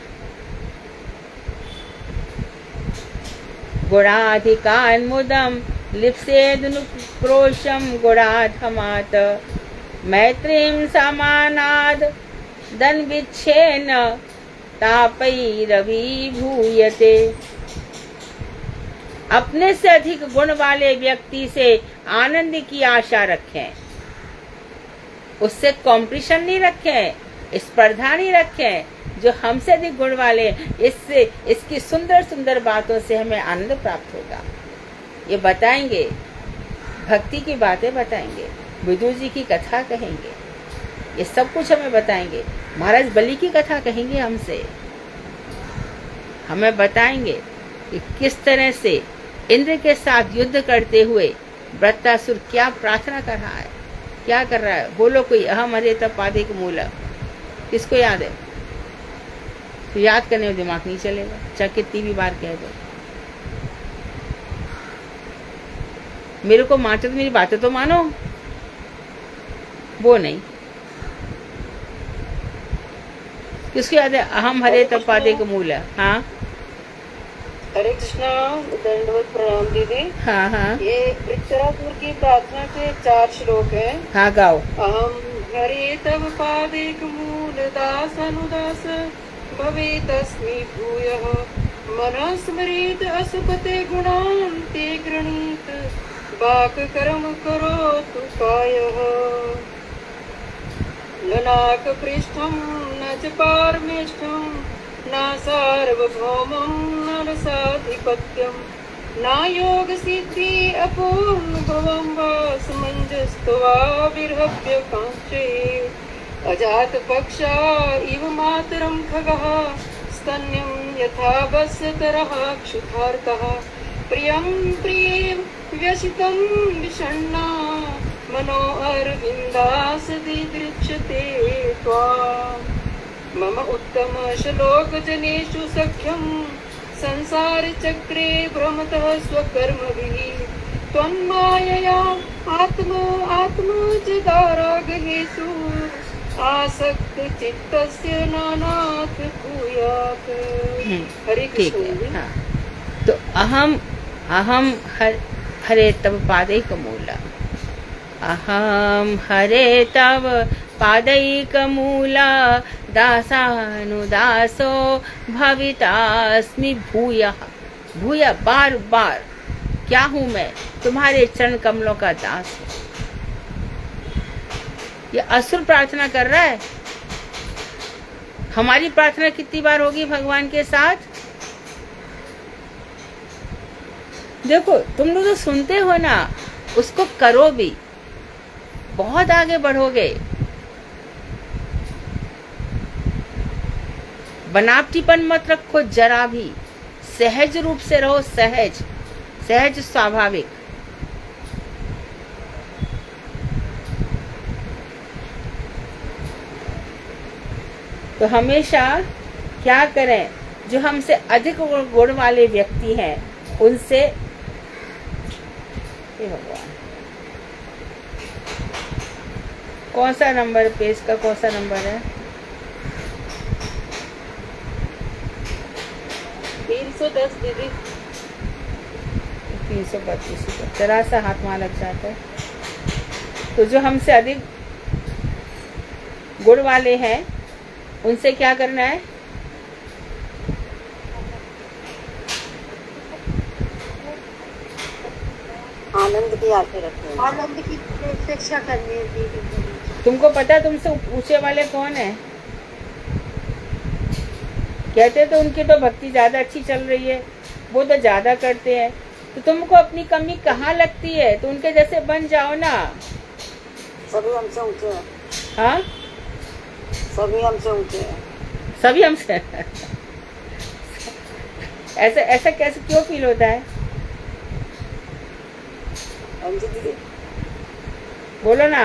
गुणाधिकान् मुदम लिप्सेदनुक्रोशम गुणाधमात मैत्रीं समानाद धनविच्छेन तापैरभिभूयते। अपने से अधिक गुण वाले व्यक्ति से आनंद की आशा रखें, उससे कंपटीशन नहीं रखें, स्पर्धा नहीं रखें। जो हमसे अधिक गुण वाले, इससे इसकी सुंदर सुंदर बातों से हमें आनंद प्राप्त होगा। ये बताएंगे, भक्ति की बातें बताएंगे, विदुर जी की कथा कहेंगे, ये सब कुछ हमें बताएंगे। महाराज बलि की कथा कहेंगे हमसे, हमें बताएंगे कि किस तरह से इंद्र के साथ युद्ध करते हुए वृत्तासुर क्या प्रार्थना कर रहा है, क्या कर रहा है। बोलो कोई, अहम हरे तपादिक मूल, किसको याद है? तो याद करने में दिमाग नहीं चलेगा, चाहे कितनी भी बार कह दो। मेरे को मानते तो मेरी बातें तो मानो, वो नहीं। किसको याद है? अहम हरे तपादिक मूल। हाँ हरे कृष्णा, दंडवत प्रणाम दीदी। हाँ हाँ, ये उत्तरापुर की प्रार्थना के 4 श्लोक हैं। हाँ गाओ। अहम हरे तव पादेक मूल दास अनुदास भवे तस्मै भूयः मनः स्मरेत असुपते गुणान् ते गृणीत वाक् कर्म करोतु कायः न नाक पृष्ठं न च पारमेष्ठं न सार्वभौमं न रसाधिपत्यं न योग सिद्धि अपूर्णभवं वा समञ्जस्त्वा विर्हव्य काञ्चे अजात पक्षा इव मातरं खगः स्तन्यं यथा वत्सतरः क्षुधार्तः प्रियं प्रिये व्यसितं विषण्णा मनोऽरविन्दास दिदृक्षते त्वाम् मम उत्तम श्लोक जनेषु सख्यं संसार चक्रे भ्रमतः स्वकर्मभिः त्वन्मायया आत्मजदारागहेषु आसक्त चित्तस्य नानाथ भूयात्। हरे ठीक कृष्ण। है। हाँ, तो अहम हरे तव पादैकमूला, अहम हरे तव पादैकमूला दासानुदासो भवितास्मि भूयः। भूयः बार बार क्या हूँ मैं? तुम्हारे चरण कमलों का दास हूँ। ये असुर प्रार्थना कर रहा है। हमारी प्रार्थना कितनी बार होगी भगवान के साथ? देखो, तुम लोग तो सुनते हो ना, उसको करो भी, बहुत आगे बढ़ोगे। बनावटीपन मत रखो जरा भी, सहज रूप से रहो, सहज सहज स्वाभाविक। तो हमेशा क्या करें? जो हमसे अधिक गुण वाले व्यक्ति हैं उनसे, हे भगवान, कौन सा नंबर, पेज का कौन सा नंबर है? 310 दीदी। 332 जरा सा हाथ वहाँ लग जाता है। तो जो हमसे अधिक गुण वाले हैं उनसे क्या करना है? आनंद की आंखें रखनी है। आनंद की प्रतीक्षा करनी है दीदी। तुमको पता है तुमसे ऊंचे वाले कौन है? कहते तो उनकी तो भक्ति ज्यादा अच्छी चल रही है, वो तो ज्यादा करते हैं। तो तुमको अपनी कमी कहाँ लगती है? तो उनके जैसे बन जाओ ना। सभी हमसे ऊंचे हैं। हाँ, सभी हमसे ऊंचे हैं। सभी हमसे ऐसा ऐसा कैसे, क्यों फील होता है? अंजी दीदी बोलो ना,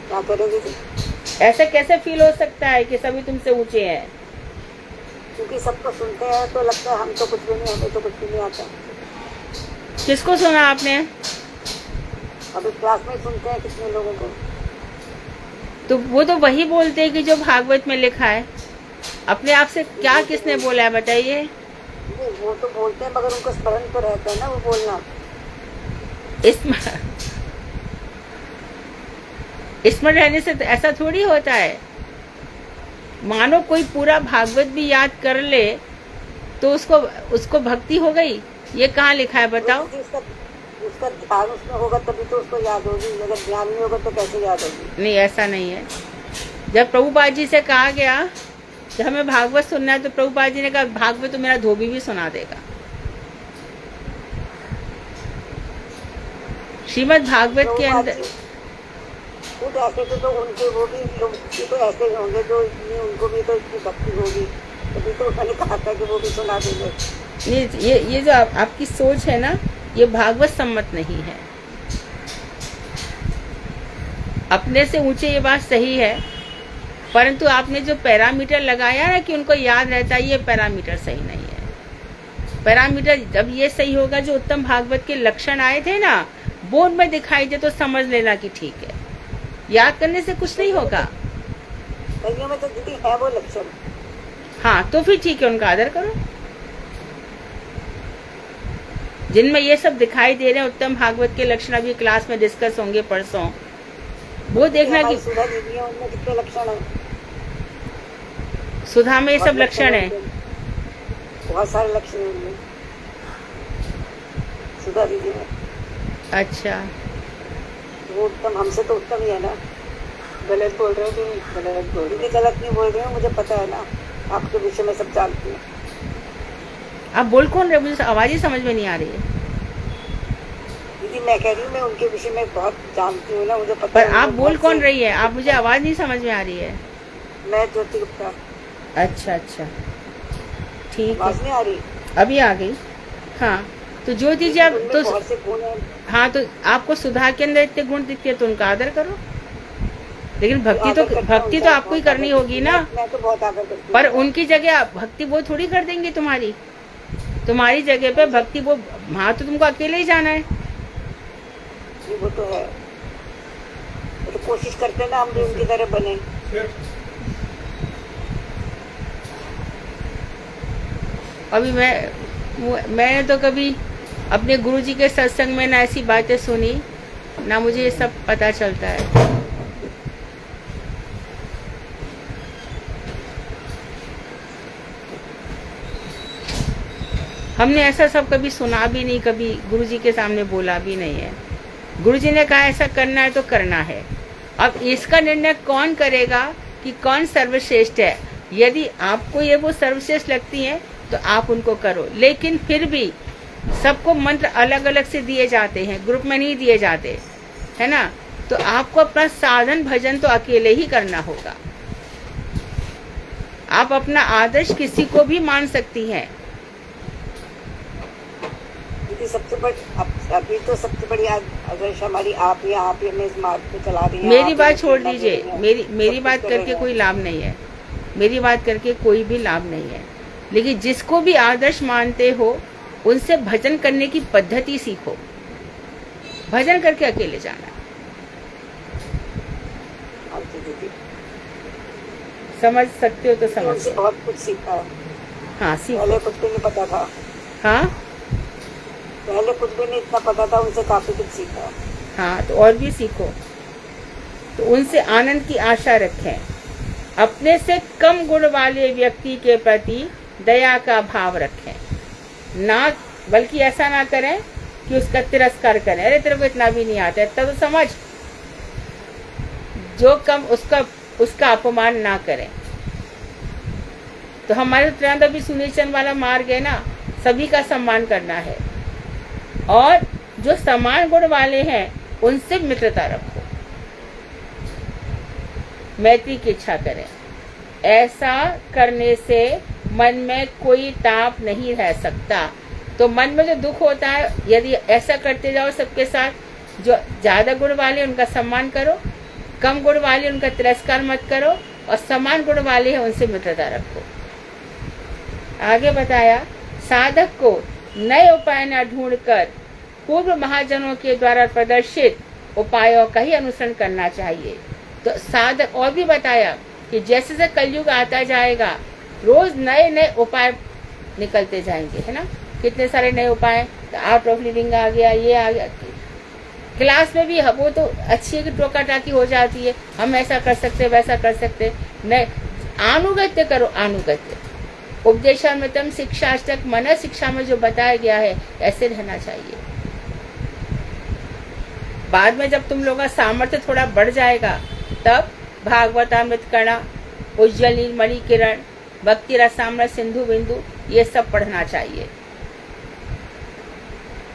क्या करें दीदी? ऐसा कैसे फील हो सकता है कि सभी तुमसे ऊंचे हैं? क्योंकि सबको सुनते हैं तो लगता है हम तो कुछ भी नहीं, हमें तो कुछ भी नहीं आता। किसको सुना आपने? अभी क्लास में सुनते हैं कितने लोगों को। तो वो तो वही बोलते हैं कि जो भागवत में लिखा है। अपने आप से क्या किसने बोला है बताइए? नहीं, वो तो बोलते हैं मगर उनको स्मरण तो रहता है ना वो बोलना। इसमें रहने से तो ऐसा थोड़ी होता है। मानो कोई पूरा भागवत भी याद कर ले तो उसको भक्ति हो गई, ये कहाँ लिखा है बताओ? उसका ध्यान उसमें होगा तभी तो उसको याद होगी, अगर ध्यान नहीं होगा तो कैसे याद होगी? नहीं, ऐसा नहीं है। जब प्रभुपाद जी से कहा गया कि हमें भागवत सुनना है तो प्रभुपाद जी ने कहा भागवत तो मेरा धोबी भी सुना देगा। श्रीमद् भागवत के अंदर खुद ऐसे तो उनके वो भी लोग तो ऐसे होंगे जो इतनी, उनको भी तो इतनी भक्ति होगी तभी तो उन्होंने कहा था कि वो भी सुना देंगे। ये जो आपकी सोच है ना, ये भागवत सम्मत नहीं है। अपने से ऊंचे ये बात सही है, परंतु आपने जो पैरामीटर लगाया ना कि उनको याद रहता है, ये पैरामीटर सही नहीं है। पैरामीटर जब ये सही होगा, जो उत्तम भागवत के लक्षण आए थे ना, बोर्ड में दिखाई दे तो समझ लेना कि ठीक है। याद करने से कुछ नहीं होगा। कईयों में तो दीदी है वो लक्षण। हाँ, तो फिर ठीक है, उनका आदर करो। जिनमें ये सब दिखाई दे रहे हैं उत्तम भागवत के लक्षण, अभी क्लास में डिस्कस होंगे परसों, वो देखना कि सुधा दीदी है, उनमें कितने लक्षण है। सुधा में ये सब लक्षण है। बहुत सारे लक्षण है उनमें सुधा दीदी में। अच्छा, वो उत्तम, हमसे तो उत्तम ही है ना। गलत बोल रहे हो तुम, गलत बोल रहे दीदी गलत नहीं बोल रही हूँ, मुझे पता है ना, आपके विषय में सब जानती हूँ। आप बोल कौन रहे? मुझे आवाज ही समझ में नहीं आ रही है। दीदी मैं कह रही हूँ मैं उनके विषय में बहुत जानती हूँ ना, मुझे पता पर है। आप बोल कौन रही है? आप, मुझे आवाज नहीं समझ में आ रही है। मैं ज्योति गुप्ता। अच्छा अच्छा, ठीक आवाज है, नहीं आ रही? अभी आ गई। हाँ, तो जो दीजिए आप उनमें तो बहुत से गुण हैं। हाँ, तो आपको सुधा के अंदर इतने गुण दिखते हैं तो उनका आदर करो। लेकिन आदर करता हूं भक्ति तो उनका, आपको ही बहुत करनी आदर होगी करती ना। हूं। मैं तो बहुत आदर करती हूँ पर उनका। उनकी जगह भक्ति वो थोड़ी कर देंगे तुम्हारी जगह पे भक्ति वो, वहाँ तो तुमको अकेले ही जाना है। जी वो तो है, वो तो कोशिश करते हैं ना हम भी उनकी तरह बने। अभी मैंने तो कभी अपने गुरुजी के सत्संग में ना ऐसी बातें सुनी, ना मुझे ये सब पता चलता है। हमने ऐसा सब कभी सुना भी नहीं, कभी गुरुजी के सामने बोला भी नहीं है। गुरुजी ने कहा ऐसा करना है तो करना है। अब इसका निर्णय कौन करेगा कि कौन सर्वश्रेष्ठ है? यदि आपको ये वो सर्वश्रेष्ठ लगती हैं तो आप उनको करो, लेकिन फिर भी सबको मंत्र अलग अलग से दिए जाते हैं, ग्रुप में नहीं दिए जाते, है ना। तो आपको अपना साधन भजन तो अकेले ही करना होगा। आप अपना आदर्श किसी को भी मान सकती हैं। सबसे बड़ी अभी तो सबसे बड़ी आदर्श हमारी आप ही हमें इस मार्ग पे चला रही है। मेरी बात छोड़ दीजिए, मेरी बात करके कोई लाभ नहीं है, मेरी बात करके कोई भी लाभ नहीं है। लेकिन जिसको भी आदर्श मानते हो उनसे भजन करने की पद्धति सीखो। भजन करके अकेले जाना, समझ सकते हो तो समझ। उनसे बहुत कुछ सीखा है। हाँ सीखो। पहले कुछ भी नहीं पता था। हाँ पहले कुछ भी नहीं इतना पता था, उनसे काफी कुछ सीखा। हाँ तो और भी सीखो। तो उनसे आनंद की आशा रखें। अपने से कम गुण वाले व्यक्ति के प्रति दया का भाव रखें, ना बल्कि ऐसा ना करें कि उसका तिरस्कार करें। अरे तेरे को इतना भी नहीं आता है, तब तो समझ। जो कम उसका अपमान ना करें। तो हमारे तुरंत अभी सुनिश्चन वाला मार्ग है ना, सभी का सम्मान करना है, और जो समान गुण वाले हैं उनसे मित्रता रखो, मैत्री की इच्छा करें। ऐसा करने से मन में कोई ताप नहीं रह सकता। तो मन में जो दुख होता है, यदि ऐसा करते जाओ सबके साथ, जो ज्यादा गुण वाले उनका सम्मान करो, कम गुण वाले उनका तिरस्कार मत करो, और समान गुण वाले हैं उनसे मित्रता रखो। आगे बताया, साधक को नए उपाय न ढूंढकर पूर्व महाजनों के द्वारा प्रदर्शित उपायों का ही अनुसरण करना चाहिए। तो साधक, और भी बताया कि जैसे जैसे कलयुग आता जाएगा रोज नए नए उपाय निकलते जाएंगे, है ना। कितने सारे नए उपाय, आर्ट ऑफ लिविंग आ गया, ये आ गया। क्लास में भी वो तो अच्छी है कि टोका टाकी हो जाती है, हम ऐसा कर सकते वैसा कर सकते। नए अनुगत्य करो, अनुगत्य। उपदेशामृतम शिक्षाष्टक मन शिक्षा में जो बताया गया है ऐसे रहना चाहिए। बाद में जब तुम लोगों का सामर्थ्य थोड़ा बढ़ जाएगा तब भागवतामृत कणा, उज्ज्वल नीलमणि किरण, भक्ति रसामृत सिंधु बिंदु, ये सब पढ़ना चाहिए।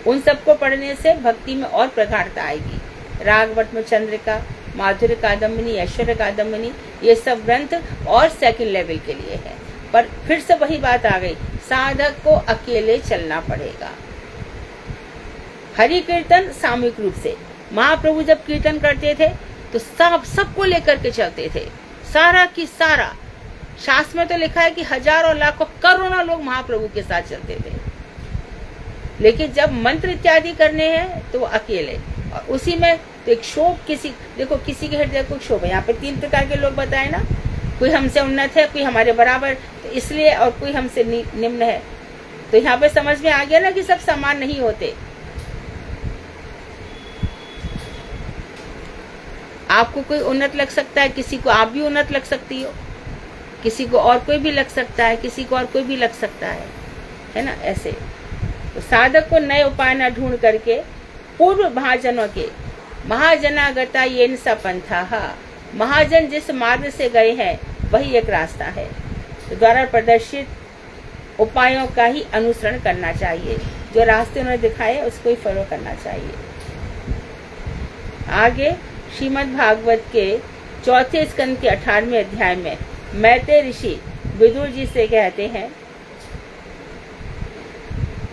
उन सबको पढ़ने से भक्ति में और प्रगाढ़ता आएगी। रागवट में चंद्रिका, माधुर्य कादम्बिनी, ऐश्वर्य कादम्बिनी, ये सब ग्रंथ और सेकंड लेवल के लिए है। पर फिर से वही बात आ गई, साधक को अकेले चलना पड़ेगा। हरि कीर्तन सामूहिक रूप से, महाप्रभु जब कीर्तन करते थे तो सबको लेकर के चलते थे, सारा की सारा। शास्त्र में तो लिखा है कि हजारों लाखों करोड़ों लोग महाप्रभु के साथ चलते थे। लेकिन जब मंत्र इत्यादि करने हैं तो वो अकेले, और उसी में तो एक शोभ, देखो किसी के हृदय को शोभ है। यहाँ पे 3 प्रकार के लोग बताए ना, कोई हमसे उन्नत है, कोई हमारे बराबर, तो इसलिए, और कोई हमसे निम्न है। तो यहाँ पे समझ में आ गया ना कि सब समान नहीं होते। आपको कोई उन्नत लग सकता है, किसी को आप भी उन्नत लग सकती हो, किसी को और कोई भी लग सकता है, किसी को और कोई भी लग सकता है ना। ऐसे तो साधक को नए उपाय न ढूंढ करके पूर्व महाजनों के, महाजनागता येन स पंथाः, महाजन जिस मार्ग से गए हैं वही एक रास्ता है। तो द्वारा प्रदर्शित उपायों का ही अनुसरण करना चाहिए, जो रास्ते उन्होंने दिखाए उसको ही फॉलो करना चाहिए। आगे श्रीमद् भागवत के 4 स्कंद के 18वें अध्याय में मैत्रेय ऋषि विदुर जी से कहते हैं,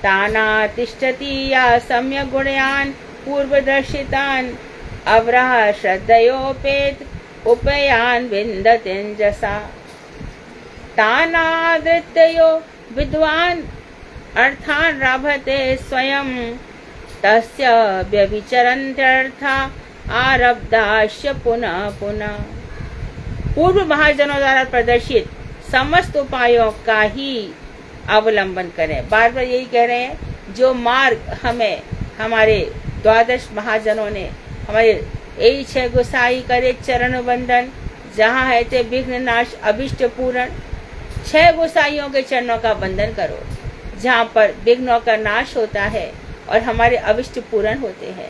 तानातिष्ठति या सम्यक् गुणयान् पूर्वदर्शितान् अवरः श्रद्धयोपेत उपयान् विन्दतिञ्जसा। तानादृतयो विद्वान् अर्थान् लभते स्वयं तस्य व्यभिचरन्त्यर्था आरब्धाश्च पुनः पुनः। पूर्व महाजनों द्वारा प्रदर्शित समस्त उपायों का ही अवलंबन करें। बार बार यही कह रहे हैं, जो मार्ग हमें हमारे द्वादश महाजनों ने, हमारे यही 6 गोसाई करे चरण बंधन, जहाँ है ते विघ्न नाश अभिष्ट पूरण। 6 गोसाइयों के चरणों का बंधन करो, जहाँ पर विघ्नों का नाश होता है और हमारे अभिष्ट पूर्ण होते हैं।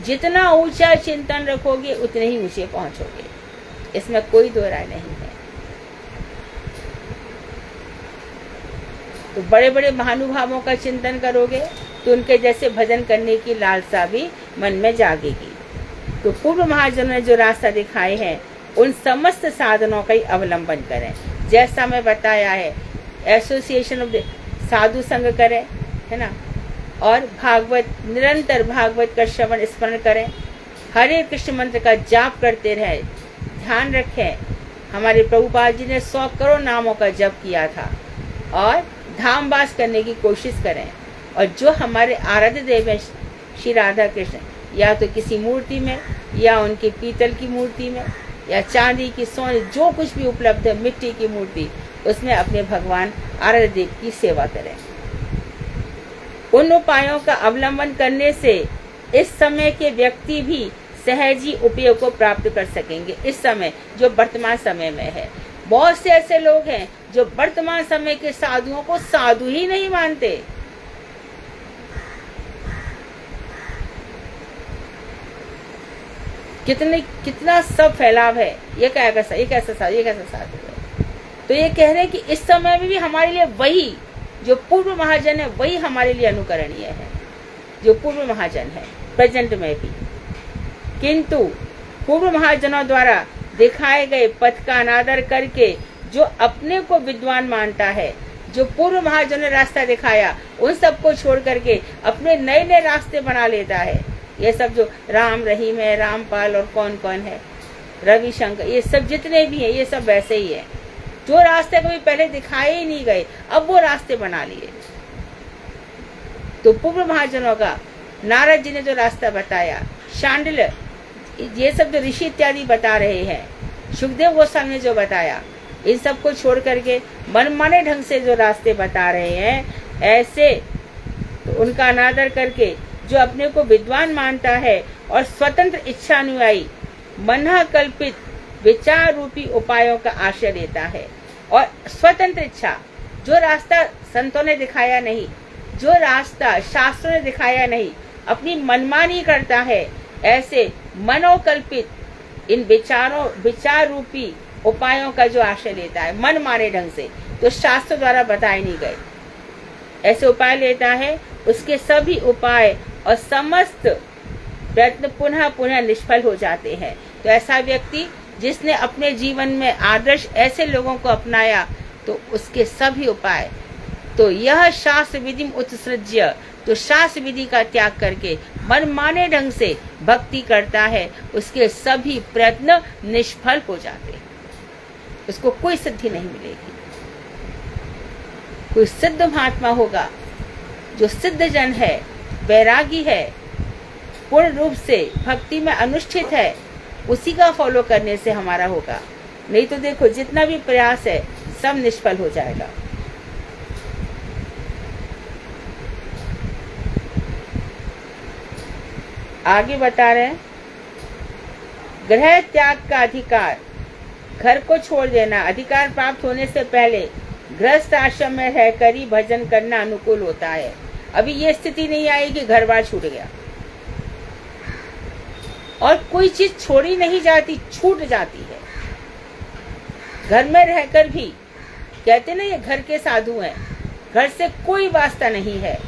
जितना ऊंचा चिंतन रखोगे उतने ही ऊंचे पहुंचोगे, इसमें कोई दो राय नहीं है। तो बड़े बड़े महानुभावों का चिंतन करोगे तो उनके जैसे भजन करने की लालसा भी मन में जागेगी। तो पूर्व महाजनों ने जो रास्ता दिखाए हैं उन समस्त साधनों का ही अवलंबन करें। जैसा मैं बताया है, एसोसिएशन ऑफ साधु संग करें, है ना, और भागवत, निरंतर भागवत का श्रवण स्मरण करें, हरे कृष्ण मंत्र का जाप करते रहे। ध्यान रखें, हमारे प्रभुपाद जी ने 100 करोड़ नामों का जप किया था, और धामवास करने की कोशिश करें। और जो हमारे आराध्य देव हैं श्री राधा कृष्ण, या तो किसी मूर्ति में, या उनकी पीतल की मूर्ति में, या चांदी की, सोने, जो कुछ भी उपलब्ध है, मिट्टी की मूर्ति, उसमें अपने भगवान आराध्य देव की सेवा करें। उन उपायों का अवलंबन करने से इस समय के व्यक्ति भी सहजी उपयोग को प्राप्त कर सकेंगे। इस समय जो वर्तमान समय में है, बहुत से ऐसे लोग हैं जो वर्तमान समय के साधुओं को साधु ही नहीं मानते। कितना सब फैलाव है, ये कैसा साधु है। तो ये कह रहे हैं कि इस समय में भी हमारे लिए वही जो पूर्व महाजन है वही हमारे लिए अनुकरणीय है, जो पूर्व महाजन है प्रेजेंट में भी। किंतु पूर्व महाजनों द्वारा दिखाए गए पथ का अनादर करके जो अपने को विद्वान मानता है, जो पूर्व महाजनों ने रास्ता दिखाया, उन सबको छोड़ करके अपने नए नए रास्ते बना लेता है। ये सब जो राम रहीम है, रामपाल और कौन कौन है, रविशंकर, ये सब जितने भी हैं, ये सब वैसे ही है। जो रास्ते कभी पहले दिखाए ही नहीं गए, अब वो रास्ते बना लिए। तो पूर्व महाजनों का नारद जी ने जो रास्ता बताया, शांडिल्य, ये सब जो ऋषि इत्यादि बता रहे हैं, सुखदेव गोस्वामी ने जो बताया, इन सब को छोड़ करके मनमाने ढंग से जो रास्ते बता रहे हैं, ऐसे तो उनका अनादर करके जो अपने को विद्वान मानता है और स्वतंत्र इच्छा अनुयायी मन कल्पित विचार रूपी उपायों का आश्रय लेता है, और स्वतंत्र इच्छा, जो रास्ता संतों ने दिखाया नहीं, जो रास्ता शास्त्रों ने दिखाया नहीं, अपनी मनमानी करता है, ऐसे मनोकल्पित इन विचार रूपी उपायों का जो आश्रय लेता है मन माने ढंग से, तो शास्त्र द्वारा बताए नहीं गए, ऐसे उपाय लेता है, उसके सभी उपाय और समस्त प्रयत्न पुनः पुनः निष्फल हो जाते हैं। तो ऐसा व्यक्ति जिसने अपने जीवन में आदर्श ऐसे लोगों को अपनाया, तो उसके सभी उपाय, तो यह शास्त्र विधि उत्सृज्य, तो शास्त्र विधि का त्याग करके मनमाने ढंग से भक्ति करता है, उसके सभी प्रयत्न निष्फल हो जाते हैं, उसको कोई सिद्धि नहीं मिलेगी। कोई सिद्ध महात्मा होगा जो सिद्ध जन है, वैरागी है, पूर्ण रूप से भक्ति में अनुष्ठित है, उसी का फॉलो करने से हमारा होगा। नहीं तो देखो जितना भी प्रयास है सब निष्फल हो जाएगा। आगे बता रहे हैं, गृह त्याग का अधिकार, घर को छोड़ देना, अधिकार प्राप्त होने से पहले गृहस्थ आश्रम में रहकर ही भजन करना अनुकूल होता है। अभी ये स्थिति नहीं आई कि घर बार छूट गया, और कोई चीज छोड़ी नहीं जाती, छूट जाती है। घर में रहकर भी कहते ना ये घर के साधु हैं, घर से कोई वास्ता नहीं है,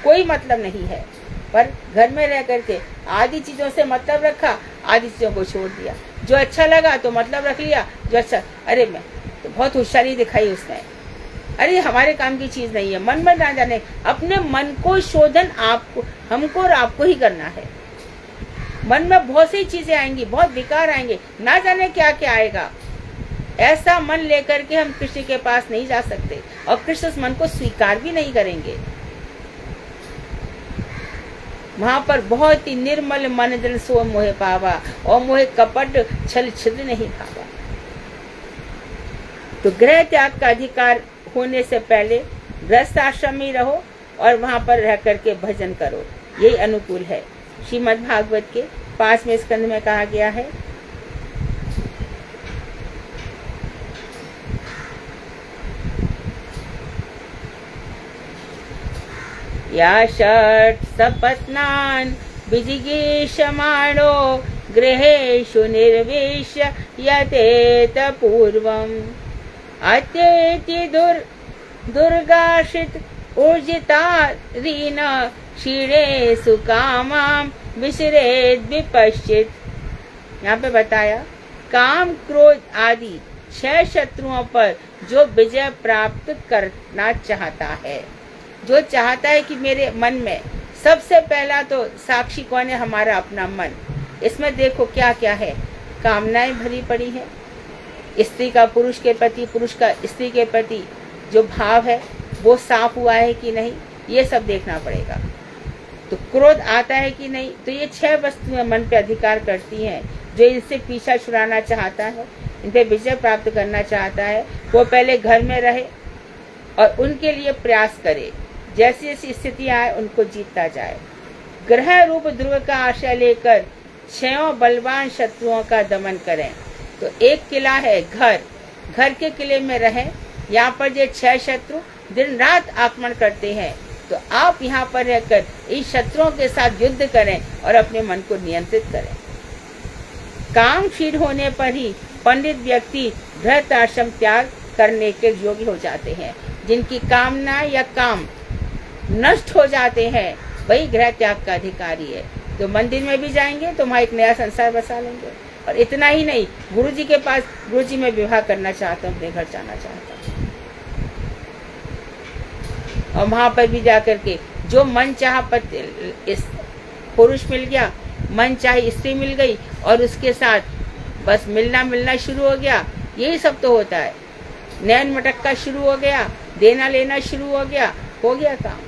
कोई मतलब नहीं है, पर घर में रह करके आधी चीजों से मतलब रखा, आधी चीजों को छोड़ दिया। जो अच्छा लगा तो मतलब रख लिया, जो अच्छा, अरे मैं तो बहुत होशियारी दिखाई उसने, अरे हमारे काम की चीज नहीं है, मन में ना जाने, अपने मन को शोधन आपको, हमको और आपको ही करना है। मन में बहुत सी चीजें आएंगी, बहुत विकार आएंगे, ना जाने क्या क्या आएगा। ऐसा मन लेकर के हम कृष्ण के पास नहीं जा सकते, और कृष्ण उस मन को स्वीकार भी नहीं करेंगे। वहां पर बहुत ही निर्मल मन जल सो मोहे पावा, और मोहे कपट छल छिद्र नहीं भावा। तो गृह त्याग का अधिकार होने से पहले गृहस्थ आश्रम में रहो और वहां पर रह करके भजन करो, यही अनुकूल है। श्रीमद् भागवत के 5वें स्कंद में कहा गया है, या षट् सपत्नान् विजिगीषमाणो गृहेषु निर्विश्य यतेत पूर्वम् अत्येति दुर्गाश्रित ऊर्जितारीन क्षीणेषु कामां विसरेद् विपश्चित्। यहाँ पे बताया, काम क्रोध आदि 6 शत्रुओं पर जो विजय प्राप्त करना चाहता है, जो चाहता है कि मेरे मन में सबसे पहला तो साक्षी कौन है, हमारा अपना मन। इसमें देखो क्या क्या है, कामनाएं भरी पड़ी है, स्त्री का पुरुष के प्रति, पुरुष का स्त्री के प्रति जो भाव है वो साफ हुआ है कि नहीं, ये सब देखना पड़ेगा। तो क्रोध आता है कि नहीं, तो ये 6 वस्तुएं मन पे अधिकार करती हैं। जो इनसे पीछा छुड़ाना चाहता है, इन पे विजय प्राप्त करना चाहता है, वो पहले घर में रहे और उनके लिए प्रयास करे, जैसी जैसी स्थितियां आए उनको जीतता जाए। ग्रह रूप ध्रुव का आशय लेकर 6 बलवान शत्रुओं का दमन करें। तो एक किला है घर, घर के किले में रहें। यहाँ पर जो 6 शत्रु दिन रात आक्रमण करते हैं, तो आप यहाँ पर रहकर इन शत्रुओं के साथ युद्ध करें और अपने मन को नियंत्रित करें। काम क्षीण होने पर ही पंडित व्यक्ति गृहस्थ आश्रम त्याग करने के योग्य हो जाते हैं। जिनकी कामना या काम नष्ट हो जाते हैं, वही गृह त्याग का अधिकारी है। तो मंदिर में भी जाएंगे तो वहाँ एक नया संसार बसा लेंगे। और इतना ही नहीं, गुरु जी के पास, गुरु जी मैं विवाह करना चाहता हूँ, अपने घर जाना चाहता हूँ, और वहां पर भी जाकर के जो मन चाह पति पुरुष मिल गया, मन चाहे स्त्री मिल गई, और उसके साथ बस मिलना शुरू हो गया। यही सब तो होता है। नैन मटक्का शुरू हो गया, देना लेना शुरू हो गया काम।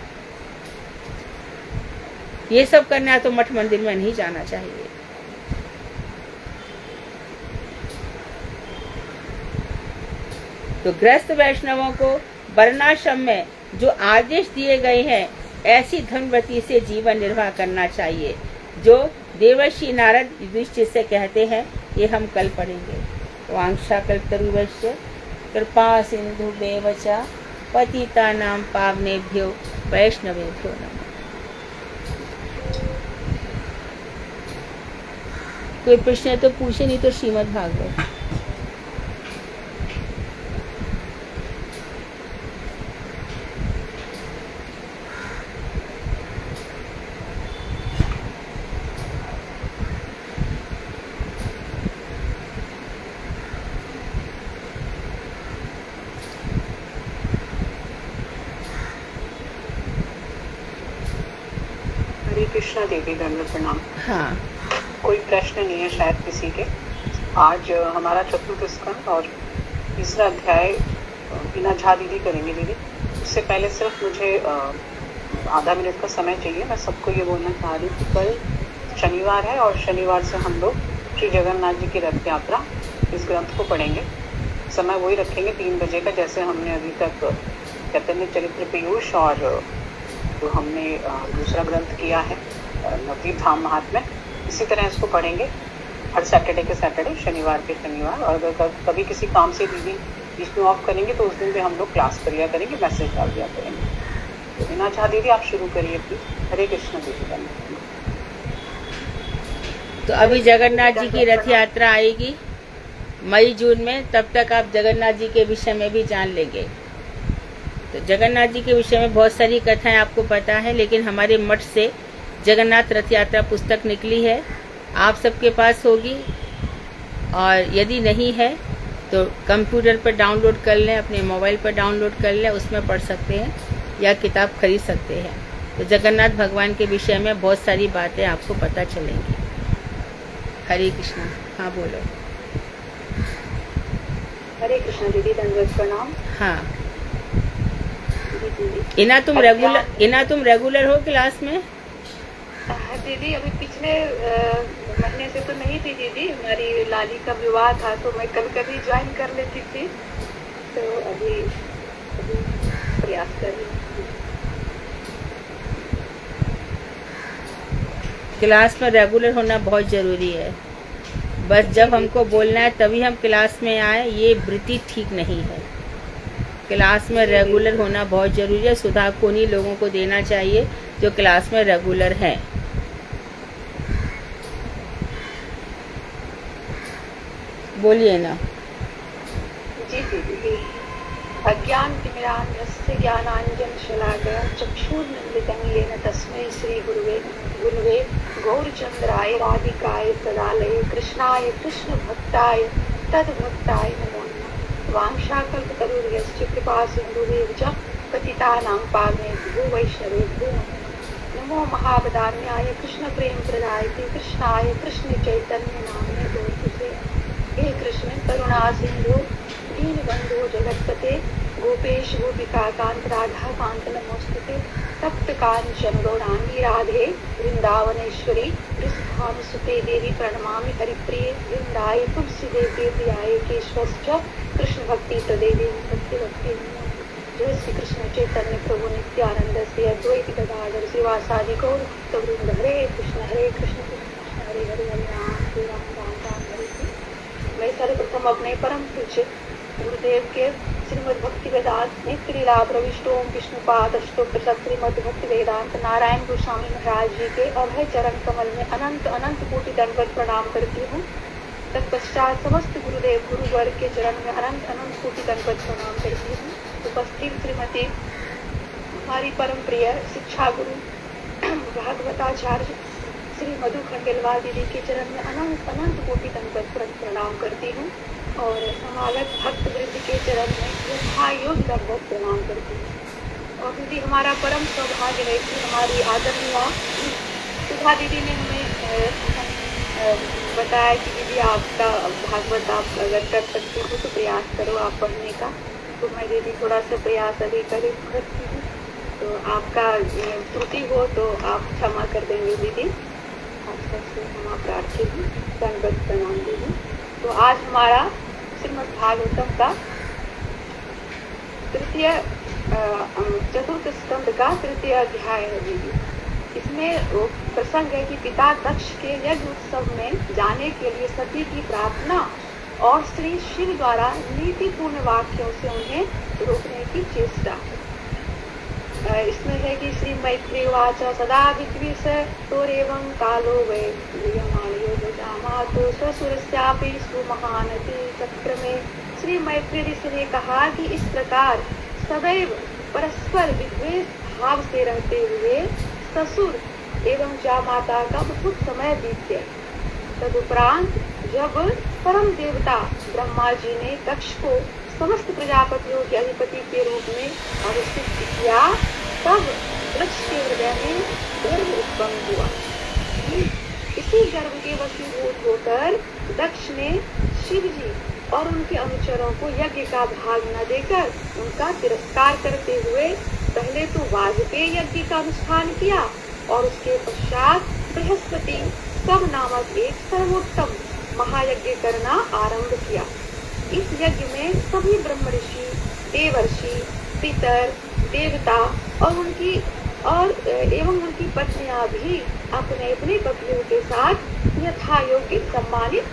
ये सब करना है तो मठ मंदिर में नहीं जाना चाहिए। तो गृहस्थ वैष्णवों को वर्णाश्रम में जो आदेश दिए गए हैं, ऐसी धर्मवृत्ति से जीवन निर्वाह करना चाहिए, जो देवर्षि नारद युधिष्ठिर से कहते हैं। ये हम कल पढ़ेंगे। वांछा कल्पतरुभ्यश्च कृपा सिंधुभ्येव च पतितानां पावनेभ्यो वैष्णवेभ्यो नमः। कोई प्रश्न तो पूछे, नहीं तो श्रीमद् भागवत। हरे कृष्णा देवी, दंड प्रणाम। हाँ, कोई प्रश्न नहीं है शायद किसी के। आज हमारा चतुर्थ स्कंद और तीसरा अध्याय बिना झा दीदी करेंगे। दीदी, उससे पहले सिर्फ मुझे आधा मिनट का समय चाहिए। मैं सबको ये बोलना चाह रही हूँ कि कल शनिवार है और शनिवार से हम लोग श्री जगन्नाथ जी की रथ यात्रा इस ग्रंथ को पढ़ेंगे। समय वही रखेंगे 3 बजे का, जैसे हमने अभी तक चैतन्य चरित्र पीयूष और जो हमने दूसरा ग्रंथ किया है नवदीप धाम महात्म्य, इसी तरह इसको पढ़ेंगे हर सैटरडे के सैटरडे, शनिवार के शनिवार। और अगर कभी किसी काम से दीदी बीच में ऑफ करेंगे तो उस दिन भी हम लोग क्लास कर लिया करेंगे, मैसेज डाल दिया करेंगे। तो बिना चाह दीदी आप शुरू करिए प्लीज। हरे कृष्ण दीदी। तो अभी जगन्नाथ जी की रथ यात्रा आएगी मई जून में, तब तक आप जगन्नाथ जी के विषय में भी जान लेंगे। तो जगन्नाथ जी के विषय में बहुत सारी कथाएं आपको पता है, लेकिन हमारे मठ से जगन्नाथ रथ यात्रा पुस्तक निकली है, आप सबके पास होगी। और यदि नहीं है तो कंप्यूटर पर डाउनलोड कर लें, अपने मोबाइल पर डाउनलोड कर लें, उसमें पढ़ सकते हैं या किताब खरीद सकते हैं। तो जगन्नाथ भगवान के विषय में बहुत सारी बातें आपको पता चलेंगी। हरे कृष्णा। हाँ बोलो। हरे कृष्णा दीदी, दंडवत प्रणाम। हाँ जी दीदी। इना तुम रेगुलर हो क्लास में? दीदी अभी पिछले महीने से तो नहीं थी दीदी, हमारी लाली का विवाह था तो मैं कभी कभी ज्वाइन कर लेती थी, तो अभी प्रयास कर रही हूँ। क्लास में रेगुलर होना बहुत ज़रूरी है। बस जब हमको बोलना है तभी हम क्लास में आए, ये वृत्ति ठीक नहीं है। क्लास में रेगुलर होना बहुत ज़रूरी है। सुधार को उन्हीं लोगों को देना चाहिए जो क्लास में रेगुलर हैं। बोलिए ना। जी दीदी। अज्ञानतिमिरान्धस्य ज्ञानाञ्जनशलाकया चक्षुर्मिलितं येन तस्मै श्रीगुरुवे गौरचन्द्राय राधिकाय तदालये कृष्णाय कृष्णभक्ताय तद्भक्ताय नमो नमः। वाञ्छाकल्पतरुर्यश्च कृपासिन्धुरेव च पतितानां पावनेभ्यो वैष्णवेभ्यो नमो महावदान्याय कृष्णप्रेमप्रदायते कृष्णाय कृष्णचैतन्यनाम्ने गौरसे। हे कृष्ण करुणा सिंधु दीनबंधु जगत्पते गोपेश गोपिकाकांत राधाकांत नमोस्तुते। तप्त कांचन गौरांगी राधे वृंदावनेश्वरी वृषभानुसुते देवी प्रणमामि हरिप्रिये। वृंदाय तुलसीदेव्ये प्रियाय केशवश्च कृष्ण भक्ति प्रदे देवी भक्ति जय श्री कृष्ण चैतन्य प्रभु नित्यानंद श्री अद्वैत गदाधर श्रीवासादि गौर भक्तवृंद। हरे कृष्ण कृष्ण कृष्ण हरे हरे हरे राम राम हरे हरे। मैं सर्वप्रथम अपने परम पूज्य गुरुदेव के श्रीमद् भक्ति वेदांत नित्यलीला प्रविष्टोम विष्णुपाद अष्टोत्तर श्रीमद् भक्ति वेदांत नारायण गोस्वामी महाराज जी के अभय चरण कमल में अनंत अनंत कोटि दंडवत प्रणाम करती हूँ। तत्पश्चात समस्त गुरुदेव गुरुवर्ग के चरण में अनंत अनंत कोटि दंडवत प्रणाम करती हूँ। उपस्थित श्रीमती हमारी परम प्रिय शिक्षा गुरु भागवताचार्य श्री मधु खंडेलवाल दीदी के चरण में अनंत अनंत कोटि दंडवत प्रणाम करती हूँ और समागत भक्त वृंद के चरण में यथायोग दंडवत प्रणाम करती हूँ। और दीदी हमारा परम सौभाग्य है कि हमारी आदरणीय सुधा दीदी ने हमें बताया कि दीदी आपका भागवत आप अगर कर सकती हो तो प्रयास करो आप पढ़ने का। तो मैं दीदी थोड़ा सा प्रयास अभी करती हूँ, तो आपका त्रुटि हो तो आप क्षमा कर देंगे दीदी। हम प्रार्थी हूँ, दंडवत प्रणाम दीदी। तो आज हमारा श्रीमद् भागवतम का चतुर्थ स्कंद का तृतीय अध्याय है दीदी। इसमें प्रसंग है कि पिता दक्ष के यज्ञ उत्सव में जाने के लिए सती की प्रार्थना और श्री शिव द्वारा नीतिपूर्ण वाक्यों से उन्हें रोकने की चेष्टा। इसमें है कि श्री मैत्री वाच सदा विद्विष तोरेवं कालो वै तो ससुरस्यापि सुमहानति चक्र में। श्री मैत्री ऋषि ने कहा कि इस प्रकार सदैव परस्पर विद्वेष भाव से रहते हुए ससुर एवं जामाता का बहुत समय बीत गया। तदुपरांत जब परम देवता ब्रह्मा जी ने दक्ष को समस्त प्रजापतियों के अधिपति के रूप में अभिषेक किया, तब दक्ष के हृदय में गर्व उत्पन्न हुआ। इसी गर्व के वशीभूत होकर दक्ष ने शिव जी और उनके अनुचरों को यज्ञ का भाग न देकर उनका तिरस्कार करते हुए पहले तो वाजपेय यज्ञ का अनुष्ठान किया और उसके पश्चात बृहस्पति सब नामक एक सर्वोत्तम महायज्ञ करना आरंभ किया। इस यज्ञ में सभी ब्रह्म ऋषि, देवर्षि, पितर, देवता और एवं उनकी पत्नियां भी अपने अपने पत्नियों के साथ यथा योग्य सम्मानित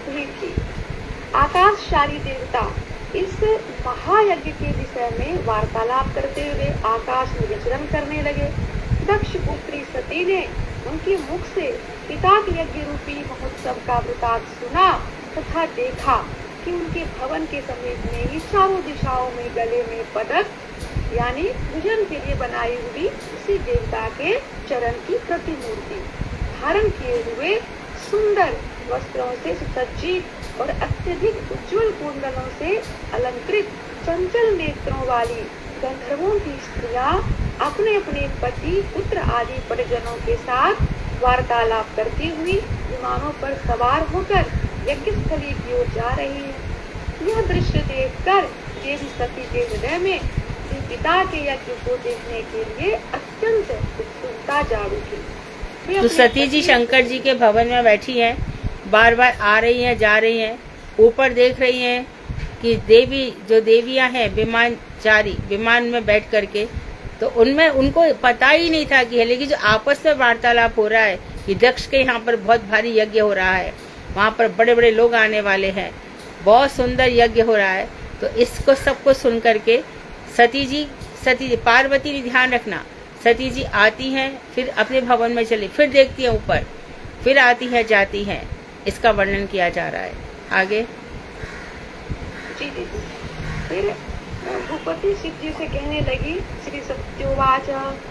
हुई थी। आकाशचारी देवता इस महायज्ञ के विषय में वार्तालाप करते हुए आकाश में विचरण करने लगे। दक्ष पुत्री सती ने उनके मुख से पिता के यज्ञ रूपी महोत्सव का वृतांत सुना तथा देखा कि उनके भवन के समीप में ही चारों दिशाओं में गले में पदक यानी भोजन के लिए बनाई हुई उसी देवता के चरण की प्रतिमूर्ति धारण किए हुए सुंदर वस्त्रों से सुसज्जित और अत्यधिक उज्जवल कुंडलों से अलंकृत चंचल नेत्रों वाली गंधर्वों की स्त्रियां अपने अपने पति, पुत्र आदि परिजनों के साथ वार्तालाप करती हुई विमानों पर सवार होकर यज्ञस्थली की ओर जा रही है। यह दृश्य देखकर देवी सती के हृदय में अपने पिता के यज्ञ को देखने के लिए अत्यंत उत्सुकता जाग उठी। वे तो अपने सती जी पति- शंकर जी के भवन में बैठी हैं, बार बार आ रही हैं, जा रही हैं, ऊपर देख रही हैं कि देवी जो देवियां हैं विमानचारी, विमान में बैठ करके, तो उनमें उनको पता ही नहीं था कि लेकिन जो आपस में वार्तालाप हो रहा है कि दक्ष के यहाँ पर बहुत भारी यज्ञ हो रहा है, वहाँ पर बड़े बड़े लोग आने वाले हैं, बहुत सुंदर यज्ञ हो रहा है। तो इसको सबको सुन करके सती जी पार्वती ने ध्यान रखना, सती जी आती हैं, फिर अपने भवन में चली, फिर देखती हैं ऊपर, फिर आती है जाती हैं। इसका वर्णन किया जा रहा है आगे। जी दीदी। फिर भूपति शिव जी से कहने लगी, श्री सत्योवाच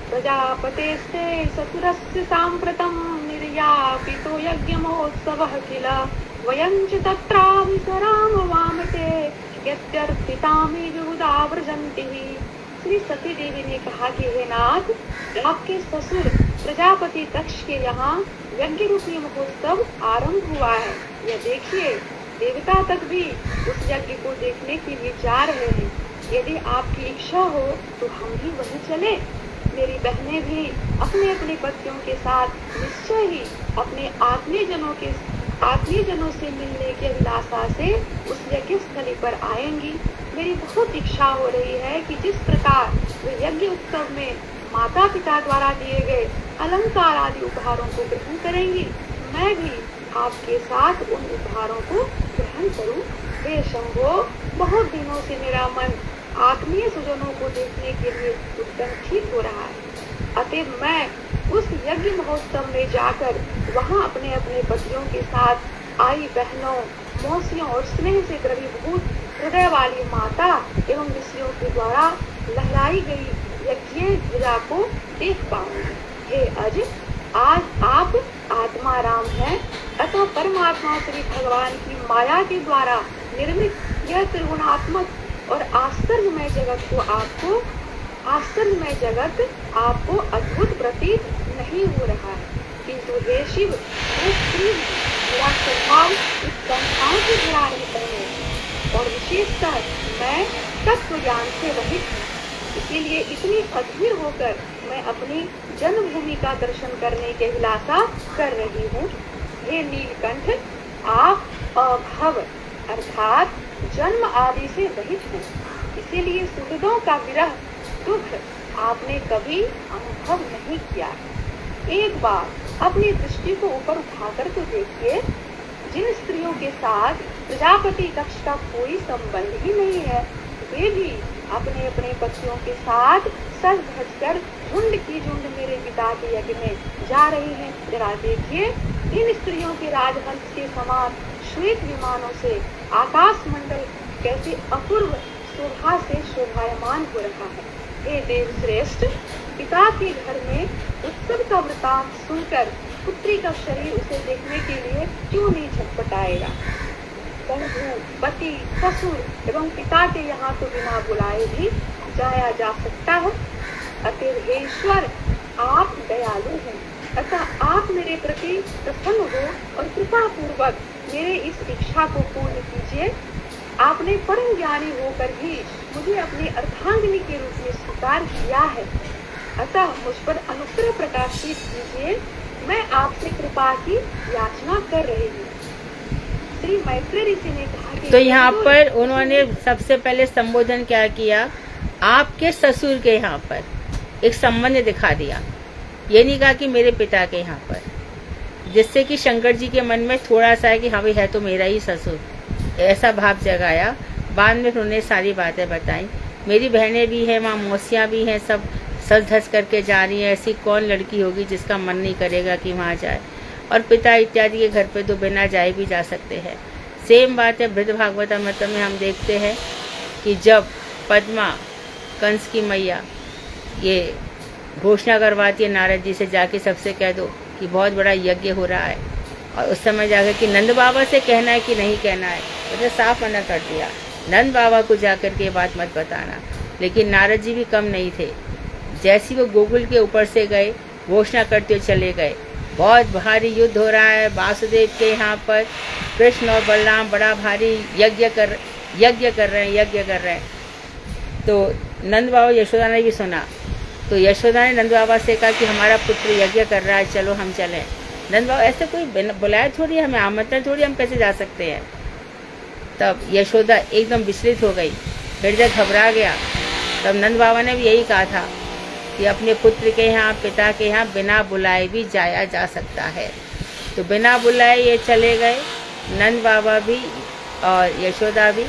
प्रजापतेस्ते ससुरस्य साम्प्रतं निर्यापितो यज्ञमहोत्सवः किल वयं च तत्राविसराम वामते यद्यर्पितामि विबुधा व्रजन्ति। श्री सती देवी ने कहा कि हे नाथ, आपके ससुर प्रजापति दक्ष के यहाँ यज्ञ रूपी महोत्सव आरंभ हुआ है। यह देखिए, देवता तक भी उस यज्ञ को देखने के लिए जा रहे हैं। यदि आपकी इच्छा हो तो हम भी वहीं चले। मेरी बहनें भी अपने अपने पतियों के साथ निश्चय ही अपने आत्मीय जनों से मिलने की अभिलाषा से उस यज्ञ स्थली पर आएंगी। मेरी बहुत इच्छा हो रही है कि जिस प्रकार वे यज्ञ उत्सव में माता पिता द्वारा दिए गए अलंकार आदि उपहारों को ग्रहण करेंगी, मैं भी आपके साथ उन उपहारों को ग्रहण करूं। हे शंभो, बहुत दिनों से मेरा मन आत्मीय सुजनों को देखने के लिए उत्कंठित हो रहा है। अतः मैं उस यज्ञ महोत्सव में जाकर वहां अपने अपने पतियों के साथ आई बहनों, मौसियों और स्नेह से द्रवीभूत हृदय वाली माता एवं ऋषियों के द्वारा लहराई गई यज्ञ ध्वजा को देख पाऊंगी। हे अज, आज आप आत्मा राम हैं, अतः परमात्मा श्री भगवान की माया के द्वारा निर्मित यह त्रिगुणात्मक और आश्चर्यमय जगत आपको अद्भुत प्रतीत नहीं हो रहा है। किंतु हे शिव, वो स्त्री मेरा स्वभाव इस संस्थाओं से भरा रहता है और विशेषकर मैं तत्व ज्ञान से रहित हूँ। इसीलिए इतनी अधीर होकर मैं अपनी जन्मभूमि का दर्शन करने की अभिलाषा कर रही हूँ। हे नीलकंठ, आप अभव अर्थात जन्म आदि से रहित हैं, इसीलिए सुहृदों का विरह दुख आपने कभी अनुभव नहीं किया। एक बार अपनी दृष्टि को ऊपर उठाकर तो देखिए, जिन स्त्रियों के साथ प्रजापति दक्ष का कोई संबंध ही नहीं है, वे भी अपने अपने पतियों के साथ सज धज कर झुंड की झुंड मेरे पिता के यज्ञ में जा रही हैं। जरा देखिए, इन स्त्रियों के राजहंस के समान श्वेत विमानों से आकाश मंडल कैसे अपूर्व शोभा से शोभायमान हो रहा है। हे देव श्रेष्ठ, पिता के घर में उत्सव का वृतांत सुनकर पुत्री का शरीर उसे देखने के लिए क्यों नहीं छटपटाएगा। बंधु, पति, ससुर एवं पिता के यहाँ तो बिना बुलाए भी जाया जा सकता है। अतः हे ईश्वर, आप दयालु हैं, अतः आप मेरे प्रति प्रसन्न हो और कृपा पूर्वक मेरे इस इच्छा को पूर्ण कीजिए। आपने परम ज्ञानी होकर भी मुझे अपनी अर्धांगिनी के रूप में स्वीकार किया है, अतः मुझ पर अनुग्रह प्रकाशित कीजिए। मैं आपसे कृपा की याचना कर रही हूँ। श्री मैत्रेय ऋषि ने कहा कि तो यहाँ पर उन्होंने सबसे पहले संबोधन क्या किया, आपके ससुर के यहाँ पर एक संबंध दिखा दिया। ये नहीं कहा कि मेरे पिता के यहाँ पर, जिससे कि शंकर जी के मन में थोड़ा सा है कि हाँ भाई है तो मेरा ही ससुर, ऐसा भाव जगाया। बाद में उन्होंने सारी बातें बताई। मेरी बहनें भी हैं, वहाँ मौसियाँ भी हैं, सब सज धज करके जा रही हैं। ऐसी कौन लड़की होगी जिसका मन नहीं करेगा कि वहाँ जाए, और पिता इत्यादि के घर पे तो बिना जाए भी जा सकते हैं। सेम बात है बृहद भागवतामृत में हम देखते हैं कि जब पद्मा कंस की मैया ये घोषणा करवाती है नारद जी से, जाके सबसे कह दो कि बहुत बड़ा यज्ञ हो रहा है, और उस समय जाकर कि नंद बाबा से कहना है कि नहीं कहना है, उसने साफ मना कर दिया, नंद बाबा को जाकर के ये बात मत बताना। लेकिन नारद जी भी कम नहीं थे, जैसे वो गोकुल के ऊपर से गए घोषणा करते हुए चले गए, बहुत भारी युद्ध हो रहा है वासुदेव के यहाँ पर, कृष्ण और बलराम बड़ा भारी यज्ञ कर रहे हैं। तो नंद बाबा यशोदा ने भी सुना, तो यशोदा ने नंद बाबा से कहा कि हमारा पुत्र यज्ञ कर रहा है, चलो हम चलें। नंद बाबा ऐसे कोई बुलाया थोड़ी, हमें आमंत्रण थोड़ी, हम कैसे जा सकते हैं। तब यशोदा एकदम विचलित हो गई, हृदय घबरा गया। तब नंद बाबा ने भी यही कहा था कि अपने पुत्र के यहाँ, पिता के यहाँ बिना बुलाए भी जाया जा सकता है। तो बिना बुलाए ये चले गए, नंद बाबा भी और यशोदा भी।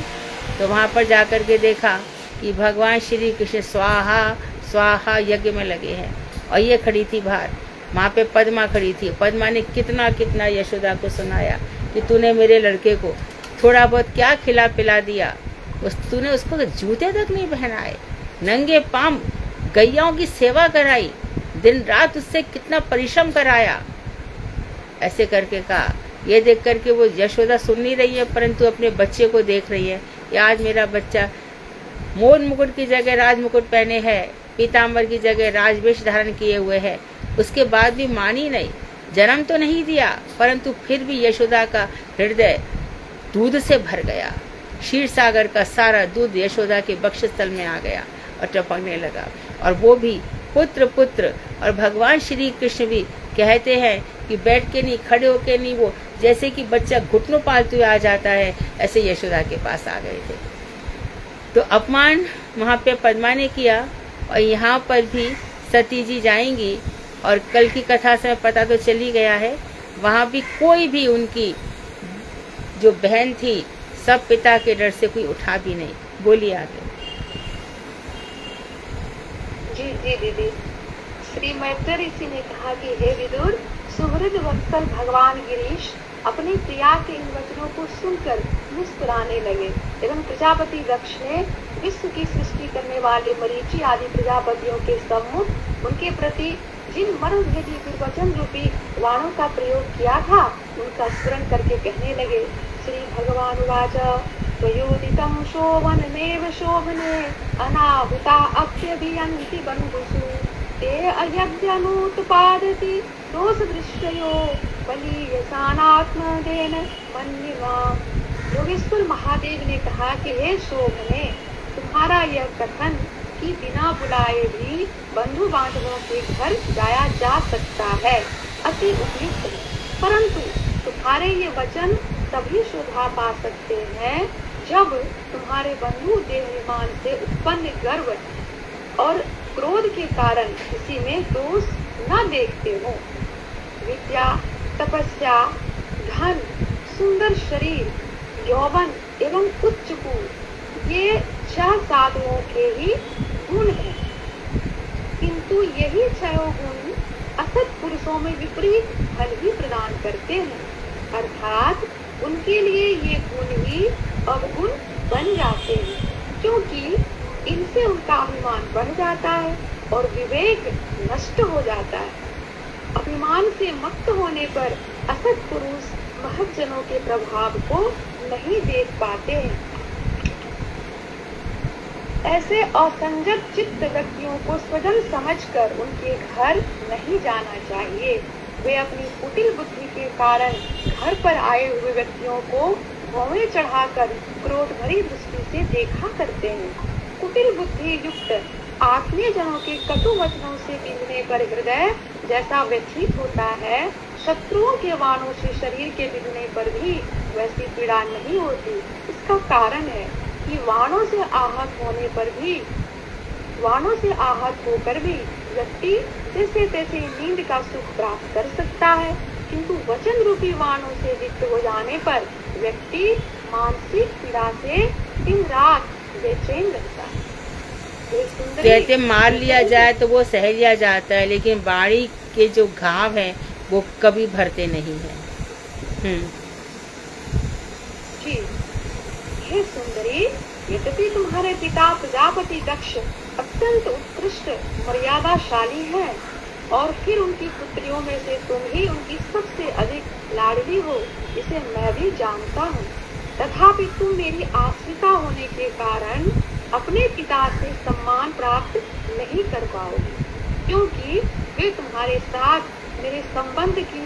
तो वहाँ पर जाकर के देखा कि भगवान श्री कृष्ण स्वाहा स्वाहा यज्ञ में लगे हैं, और ये खड़ी थी बाहर, वहाँ पे पद्मा खड़ी थी। पद्मा ने कितना कितना यशोदा को सुनाया कि तूने मेरे लड़के को थोड़ा बहुत क्या खिला पिला दिया, तूने उसको जूते तक नहीं पहनाए, नंगे पाँव गैयाओं की सेवा कराई, दिन रात उससे कितना परिश्रम कराया, ऐसे करके कहा। ये देख करके वो यशोदा सुन नहीं रही है, परंतु अपने बच्चे को देख रही है कि आज मेरा बच्चा मोर मुकुट की जगह राज मुकुट पहने है, पीताम्बर की जगह राजवेश धारण किए हुए है। उसके बाद भी मानी नहीं, जन्म तो नहीं दिया, परंतु फिर भी यशोदा का हृदय दूध से भर गया। क्षीर सागर का सारा दूध यशोदा के बक्षस्थल में आ गया और टपकने लगा। और वो भी पुत्र पुत्र, और भगवान श्री कृष्ण भी कहते हैं कि बैठ के नहीं, खड़े होके नहीं, वो जैसे कि बच्चा घुटनों पालते हुए आ जाता है, ऐसे यशोदा के पास आ गए थे। तो अपमान वहाँ पे पद्मा ने किया, और यहाँ पर भी सती जी जाएंगी, और कल की कथा से पता तो चल ही गया है, वहाँ भी कोई भी उनकी जो बहन थी, सब पिता के डर से कोई उठा भी नहीं। बोलिए आगे। जी जी दीदी। श्री मैत्रेय ऋषि ने कहा कि हे विदुर, सुहृद वत्सल भगवान गिरीश अपनी प्रिया के इन वचनों को सुनकर मुस्कुराने लगे, एवं प्रजापति दक्ष ने विश्व की सृष्टि करने वाले मरीचि आदि प्रजापतियों के सम्मुख उनके प्रति जिन मर्मभेदी दुर्वचन रूपी वाणों का प्रयोग किया था, उनका स्मरण करके कहने लगे। श्री भगवान उवाच प्रयोदितं शोभनमेव शोभने अनाहुता अप्यभियन्ति बन्धुषु ते अयज्ञनुत्पादति दोषदृष्टयो बलीयसानात्मदेन मन्यमाम्। योगेश्वर महादेव ने कहा कि हे शोभने, तुम्हारा यह कथन कि बिना बुलाए भी बंधु बांधवों के घर जाया जा सकता है अति उपयुक्त है, परंतु तुम्हारे ये वचन तभी शोभा पा सकते हैं जब तुम्हारे बंधु देहाभिमान से उत्पन्न गर्व और क्रोध के कारण किसी में दोष न देखते हो। विद्या, तपस्या, धन, सुंदर शरीर, यौवन एवं उच्च गुण, ये 6 साधुओं के ही गुण हैं, किंतु यही 6 गुण असत पुरुषों में विपरीत फल ही प्रदान करते हैं, अर्थात उनके लिए ये गुण ही अवगुण बन जाते हैं, क्योंकि इनसे उनका अभिमान बढ़ जाता है और विवेक नष्ट हो जाता है। अभिमान से मुक्त होने पर असत पुरुष महज्जनों के प्रभाव को नहीं देख पाते हैं। ऐसे असंजत चित्त व्यक्तियों को स्वजन समझकर उनके घर नहीं जाना चाहिए। वे अपनी कुटिल बुद्धि के कारण घर पर आए हुए व्यक्तियों को भौवें चढ़ाकर क्रोध भरी दृष्टि से देखा करते हैं। कुटिल बुद्धि युक्त आत्मीय जनों के कटु वचनों से बिंदने पर हृदय जैसा व्यथित होता है, शत्रुओं के बाणों से शरीर के बिंदने पर भी वैसी पीड़ा नहीं होती। इसका कारण है कि बाणों से आहत होकर भी व्यक्ति जैसे तैसे नींद का सुख प्राप्त कर सकता है, किंतु वचन रूपी बाणों से रिक्त हो जाने पर व्यक्ति मानसिक पीड़ा से दिन रात बेचैन रहता है। कहते मार लिया जाए तो वो सह लिया जाता है, लेकिन बाड़ी के जो घाव हैं वो कभी भरते नहीं हैं। जी, हे सुंदरी, यद्यपि तुम्हारे पिता प्रजापति दक्ष अत्यंत उत्कृष्ट मर्यादाशाली हैं, और फिर उनकी पुत्रियों में से तुम ही उनकी सबसे अधिक लाडली हो, इसे मैं भी जानता हूँ। तथापि तुम मेरी आश्रिता होने के कारण अपने पिता से सम्मान प्राप्त नहीं कर पाओगे, क्योंकि वे तुम्हारे साथ मेरे संबंध की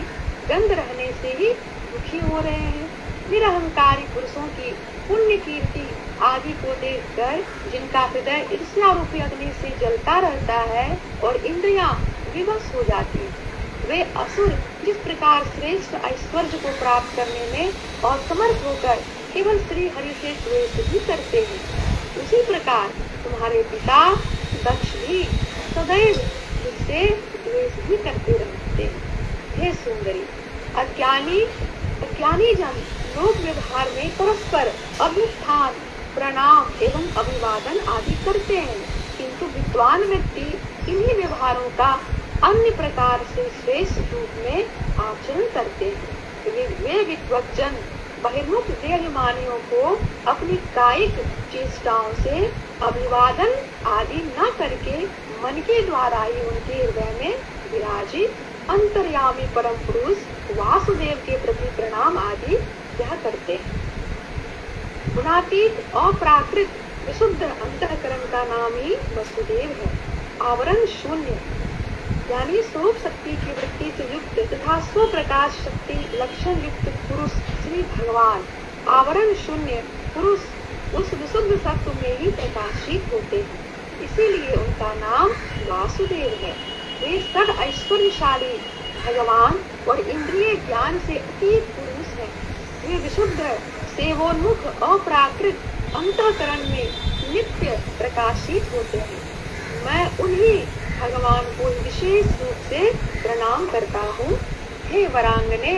गंध रहने से ही दुखी हो रहे हैं। निरहंकारी पुरुषों की पुण्य कीर्ति आदि को देखकर जिनका हृदय ईर्ष्या रूपी अग्नि से जलता रहता है और इंद्रियां विवश हो जाती हैं, वे असुर जिस प्रकार श्रेष्ठ ऐश्वर्य को प्राप्त करने में असमर्थ होकर केवल श्री हरि से द्वेष भी करते हैं, उसी प्रकार तुम्हारे पिता दक्ष भी सदैव मुझसे द्वेष भी करते रहते हैं। हे सुंदरी, अज्ञानी जन लोक व्यवहार में परस्पर अभ्युत्थान, प्रणाम एवं अभिवादन आदि करते हैं, किंतु विद्वान व्यक्ति इन्हीं व्यवहारों का अन्य प्रकार से श्रेष्ठ रूप में आचरण करते हैं। वे विद्वज्जन बहिर्मुख देहमानियों को अपनी कायिक चेष्टाओं से अभिवादन आदि न करके मन के द्वारा ही उनके हृदय में विराजित अंतर्यामी परम पुरुष वासुदेव के प्रति प्रणाम आदि क्या करते हैं। गुणातीत अप्राकृत विशुद्ध अंतःकरण का नाम ही वसुदेव है। आवरण शून्य यानी स्वरूप शक्ति की वृत्ति से युक्त तथा स्वप्रकाश शक्ति लक्षण युक्त पुरुष श्री भगवान आवरण शून्य पुरुष उस विशुद्ध सत्व में ही प्रकाशित होते हैं, इसीलिए उनका नाम वासुदेव है। वे सद ऐश्वर्यशाली भगवान और इंद्रिय ज्ञान से अतीत पुरुष है। वे विशुद्ध सेवोन्मुख अप्राकृत अंतःकरण में नित्य प्रकाशित होते हैं। मैं उन्हीं भगवान को विशेष रूप से प्रणाम करता हूँ। हे वरांगने,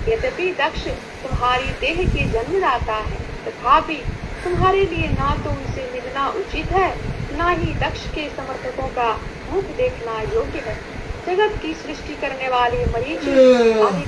यद्यपि दक्ष तुम्हारी देह के जन्मदाता है, तथापि तुम्हारे लिए ना तो उनसे मिलना उचित है, ना ही दक्ष के समर्थकों का मुख देखना योग्य है। जगत की सृष्टि करने वाले मरीचि आदि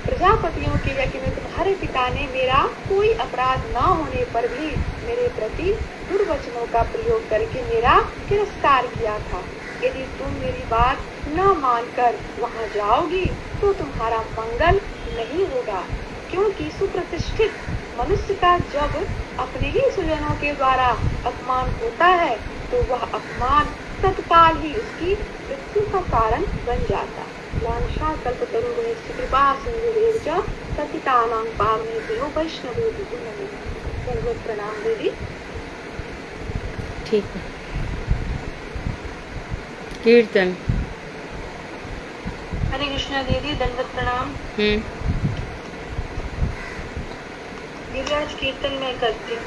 प्रजापतियों के यज्ञ में तुम्हारे पिता ने मेरा कोई अपराध न होने पर भी मेरे प्रति दुर्वचनों का प्रयोग करके मेरा तिरस्कार किया था। यदि तुम मेरी बात न मानकर वहाँ जाओगी तो तुम्हारा मंगल नहीं होगा, क्योंकि सुप्रतिष्ठित मनुष्य का जब अपने ही स्वजनों के द्वारा अपमान होता है तो वह अपमान तत्काल ही उसकी मृत्यु का कारण बन जाता। लांछा कल्पतरुगुणेश्च कृपा सिंधुदेव च पतितानां पावनेभ्यो वैष्णवेभ्यो नमो नमः। दंडवत प्रणाम दीदी। ठीक है। कीर्तन। हरे कृष्णा दीदी, दंडवत प्रणाम। दीदी आज कीर्तन मैं करती हूँ।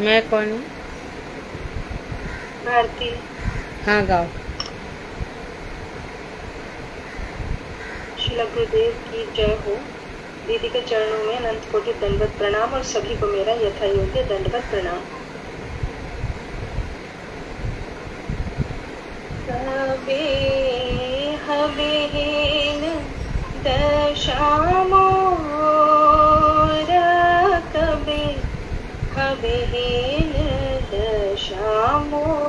मैं कौन हूँ? भारती। हाँ गाओ। श्री गुरुदेव की जय हो। दीदी के चरणों में अनंत कोटि दंडवत प्रणाम और सभी को मेरा यथा योग्य दंडवत प्रणाम। कबे हबेन दशामोर कबे हबेन दशामोर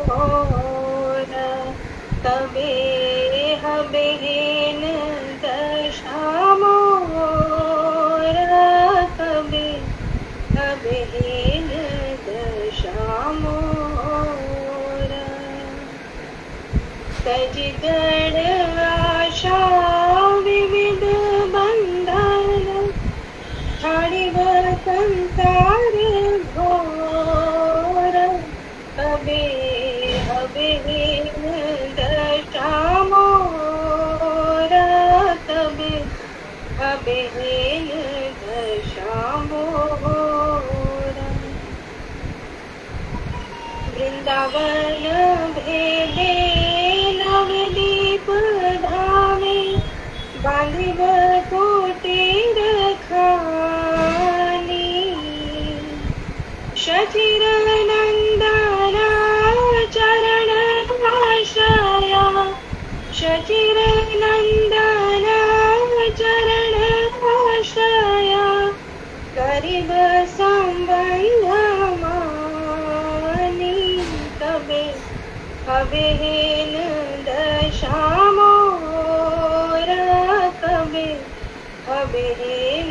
कबे हबेन दशामोर कबे हबेन दशामोर सजगण आशा विविध बंधन छाड़िव संसार घोर कबे हबेन दशामोर कबे हबेन दशामोर वृंदावन भेदे नवदीप धामे बांधिव कोटिर खानी शचिर नंदना चरण आश्रया शचिर नंदना चरण आश्रया करीब संबंध मानी कबे हवेन दशामोरा कबे हवेन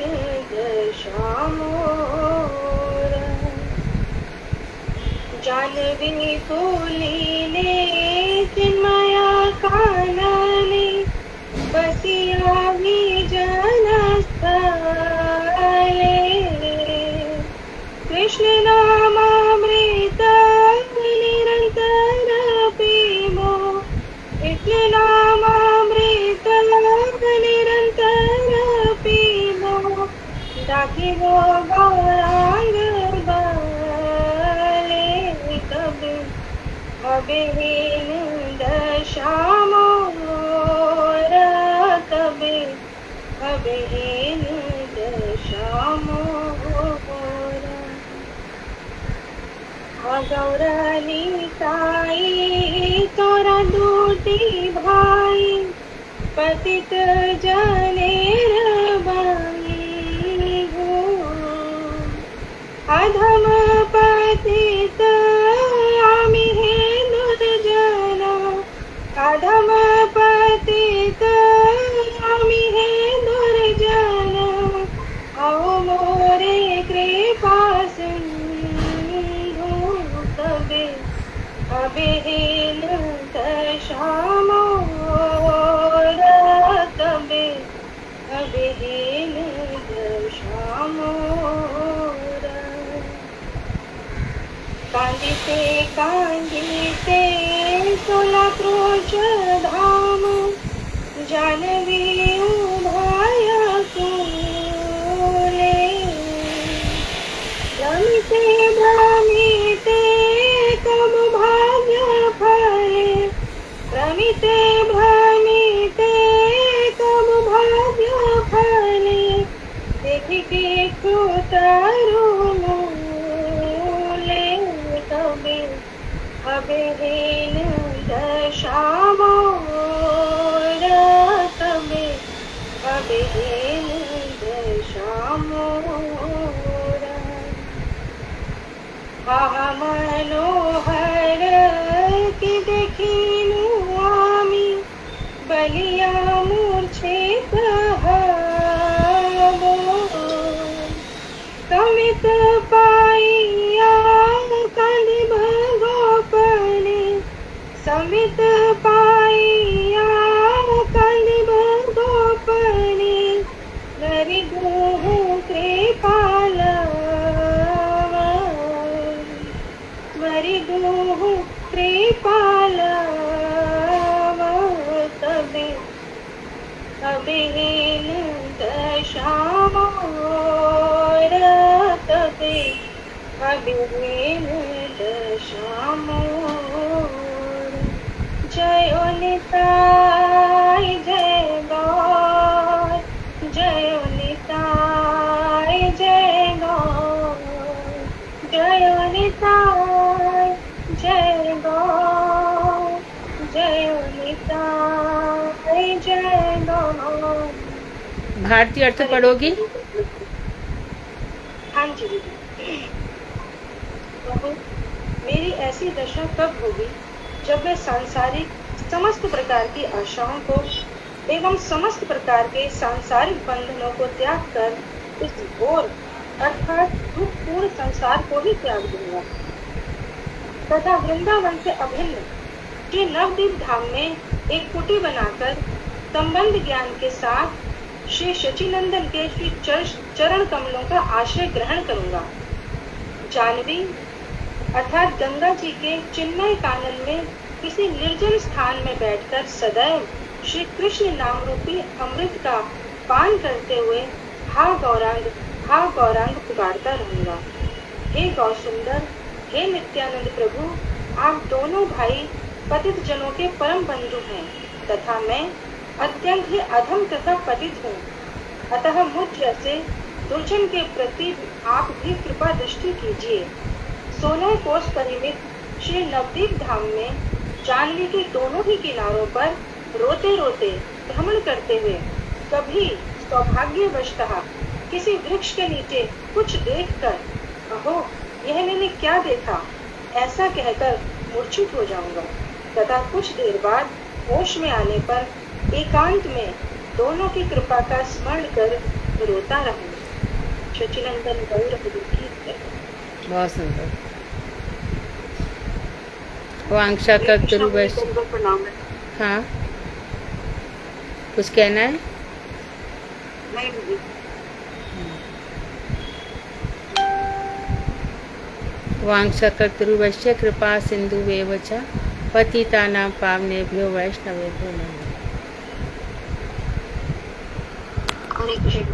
दशामोरा जानवी फूलीने चिन्मया कानने बसिया जनस्थले कृष्ण नामामृत निरंतर पीमो कृष्ण नामामृत निरंतर पीमो दाखिलो गौरांग बाले कबे हवेन दशामोरा कबे हवेन दशामोरा गौरानी ताई तोरा दूती भाई पतित जनेर बंधु अधम पतित आमि हे दुर्जन अधम पतित आमि हे दुर्जन आओ मोरे कृपा हवेन दशामोरा कबे हवेन दशामोरा कांदिते सोला क्रोश धाम जानवी उभाया कुले भ्रमिते भ्रमिते कब भाग्य फले भ्रमिते भ्रमिते कब भाग्य फले देखि के कुतारो मूले कबे हवेन दशामोरा कबे हवेन दशामोरा मनोहर की देखिनु आमी बलिया मूर्छित हबो कमित पाइया कांदी भगोपने समित पाइया कांदी भगोपने नरि गुहु कृपाला गुहु कृपालव कबे हवेन दशामोरा कबे हवेन दशामोरा जय निताय जय गौर जय निताय जय गौर जय निताय जय गौर जय निताय जय गौर। भारतीय अर्थ पढ़ोगी? हाँ जी दीदी। प्रभु, मेरी ऐसी दशा कब होगी जब मैं सांसारिक समस्त प्रकार की आशाओं को एवं समस्त प्रकार के सांसारिक बंधनों को त्याग कर इस घोर अर्थात दुखपूर्ण संसार को ही त्याग दूंगा तथा वृंदावन से अभिन्न श्री नवदीप धाम में एक कुटी बनाकर संबंध ज्ञान के साथ श्री शचीनंदन के श्री चरण कमलों का आश्रय ग्रहण करूंगा। जानवी अर्थात गंगा जी के चिन्मय कानन में किसी निर्जन स्थान में बैठकर सदैव श्री कृष्ण नाम रूपी अमृत का पान करते हुए हा गौरांग पुकारता रहूंगा। हे गौसुंदर, हे नित्यानंद प्रभु, आप दोनों भाई पतित जनों के परम बंधु हैं तथा मैं अत्यंत ही अधम तथा पतित हूँ। अतः मुझ जैसे दुर्जन के प्रति आप भी कृपा दृष्टि कीजिए। 16 कोस परिमित श्री नवदीप धाम में जानवी के दोनों ही किनारों पर रोते रोते भ्रमण करते हुए कभी सौभाग्यवशतः किसी वृक्ष के नीचे कुछ देखकर अहो यह मैंने क्या देखा ऐसा कहकर मूर्छित हो जाऊंगा। तथा कुछ देर बाद होश में आने पर एकांत में दोनों की कृपा का स्मरण कर रोता रहूं। सच्चिदानंद गौर हरि की जय। बहुत सुंदर। वांछा कल्पतरु वैष्णव। प्रणाम है। हाँ, कुछ कहना है? नहीं दीदी। वांछा कल्पतरुभ्यश्च कृपा सिन्धुवेव च पतितानां पावनेभ्यो वैष्णवेभ्यो नमः। हरे कृष्ण।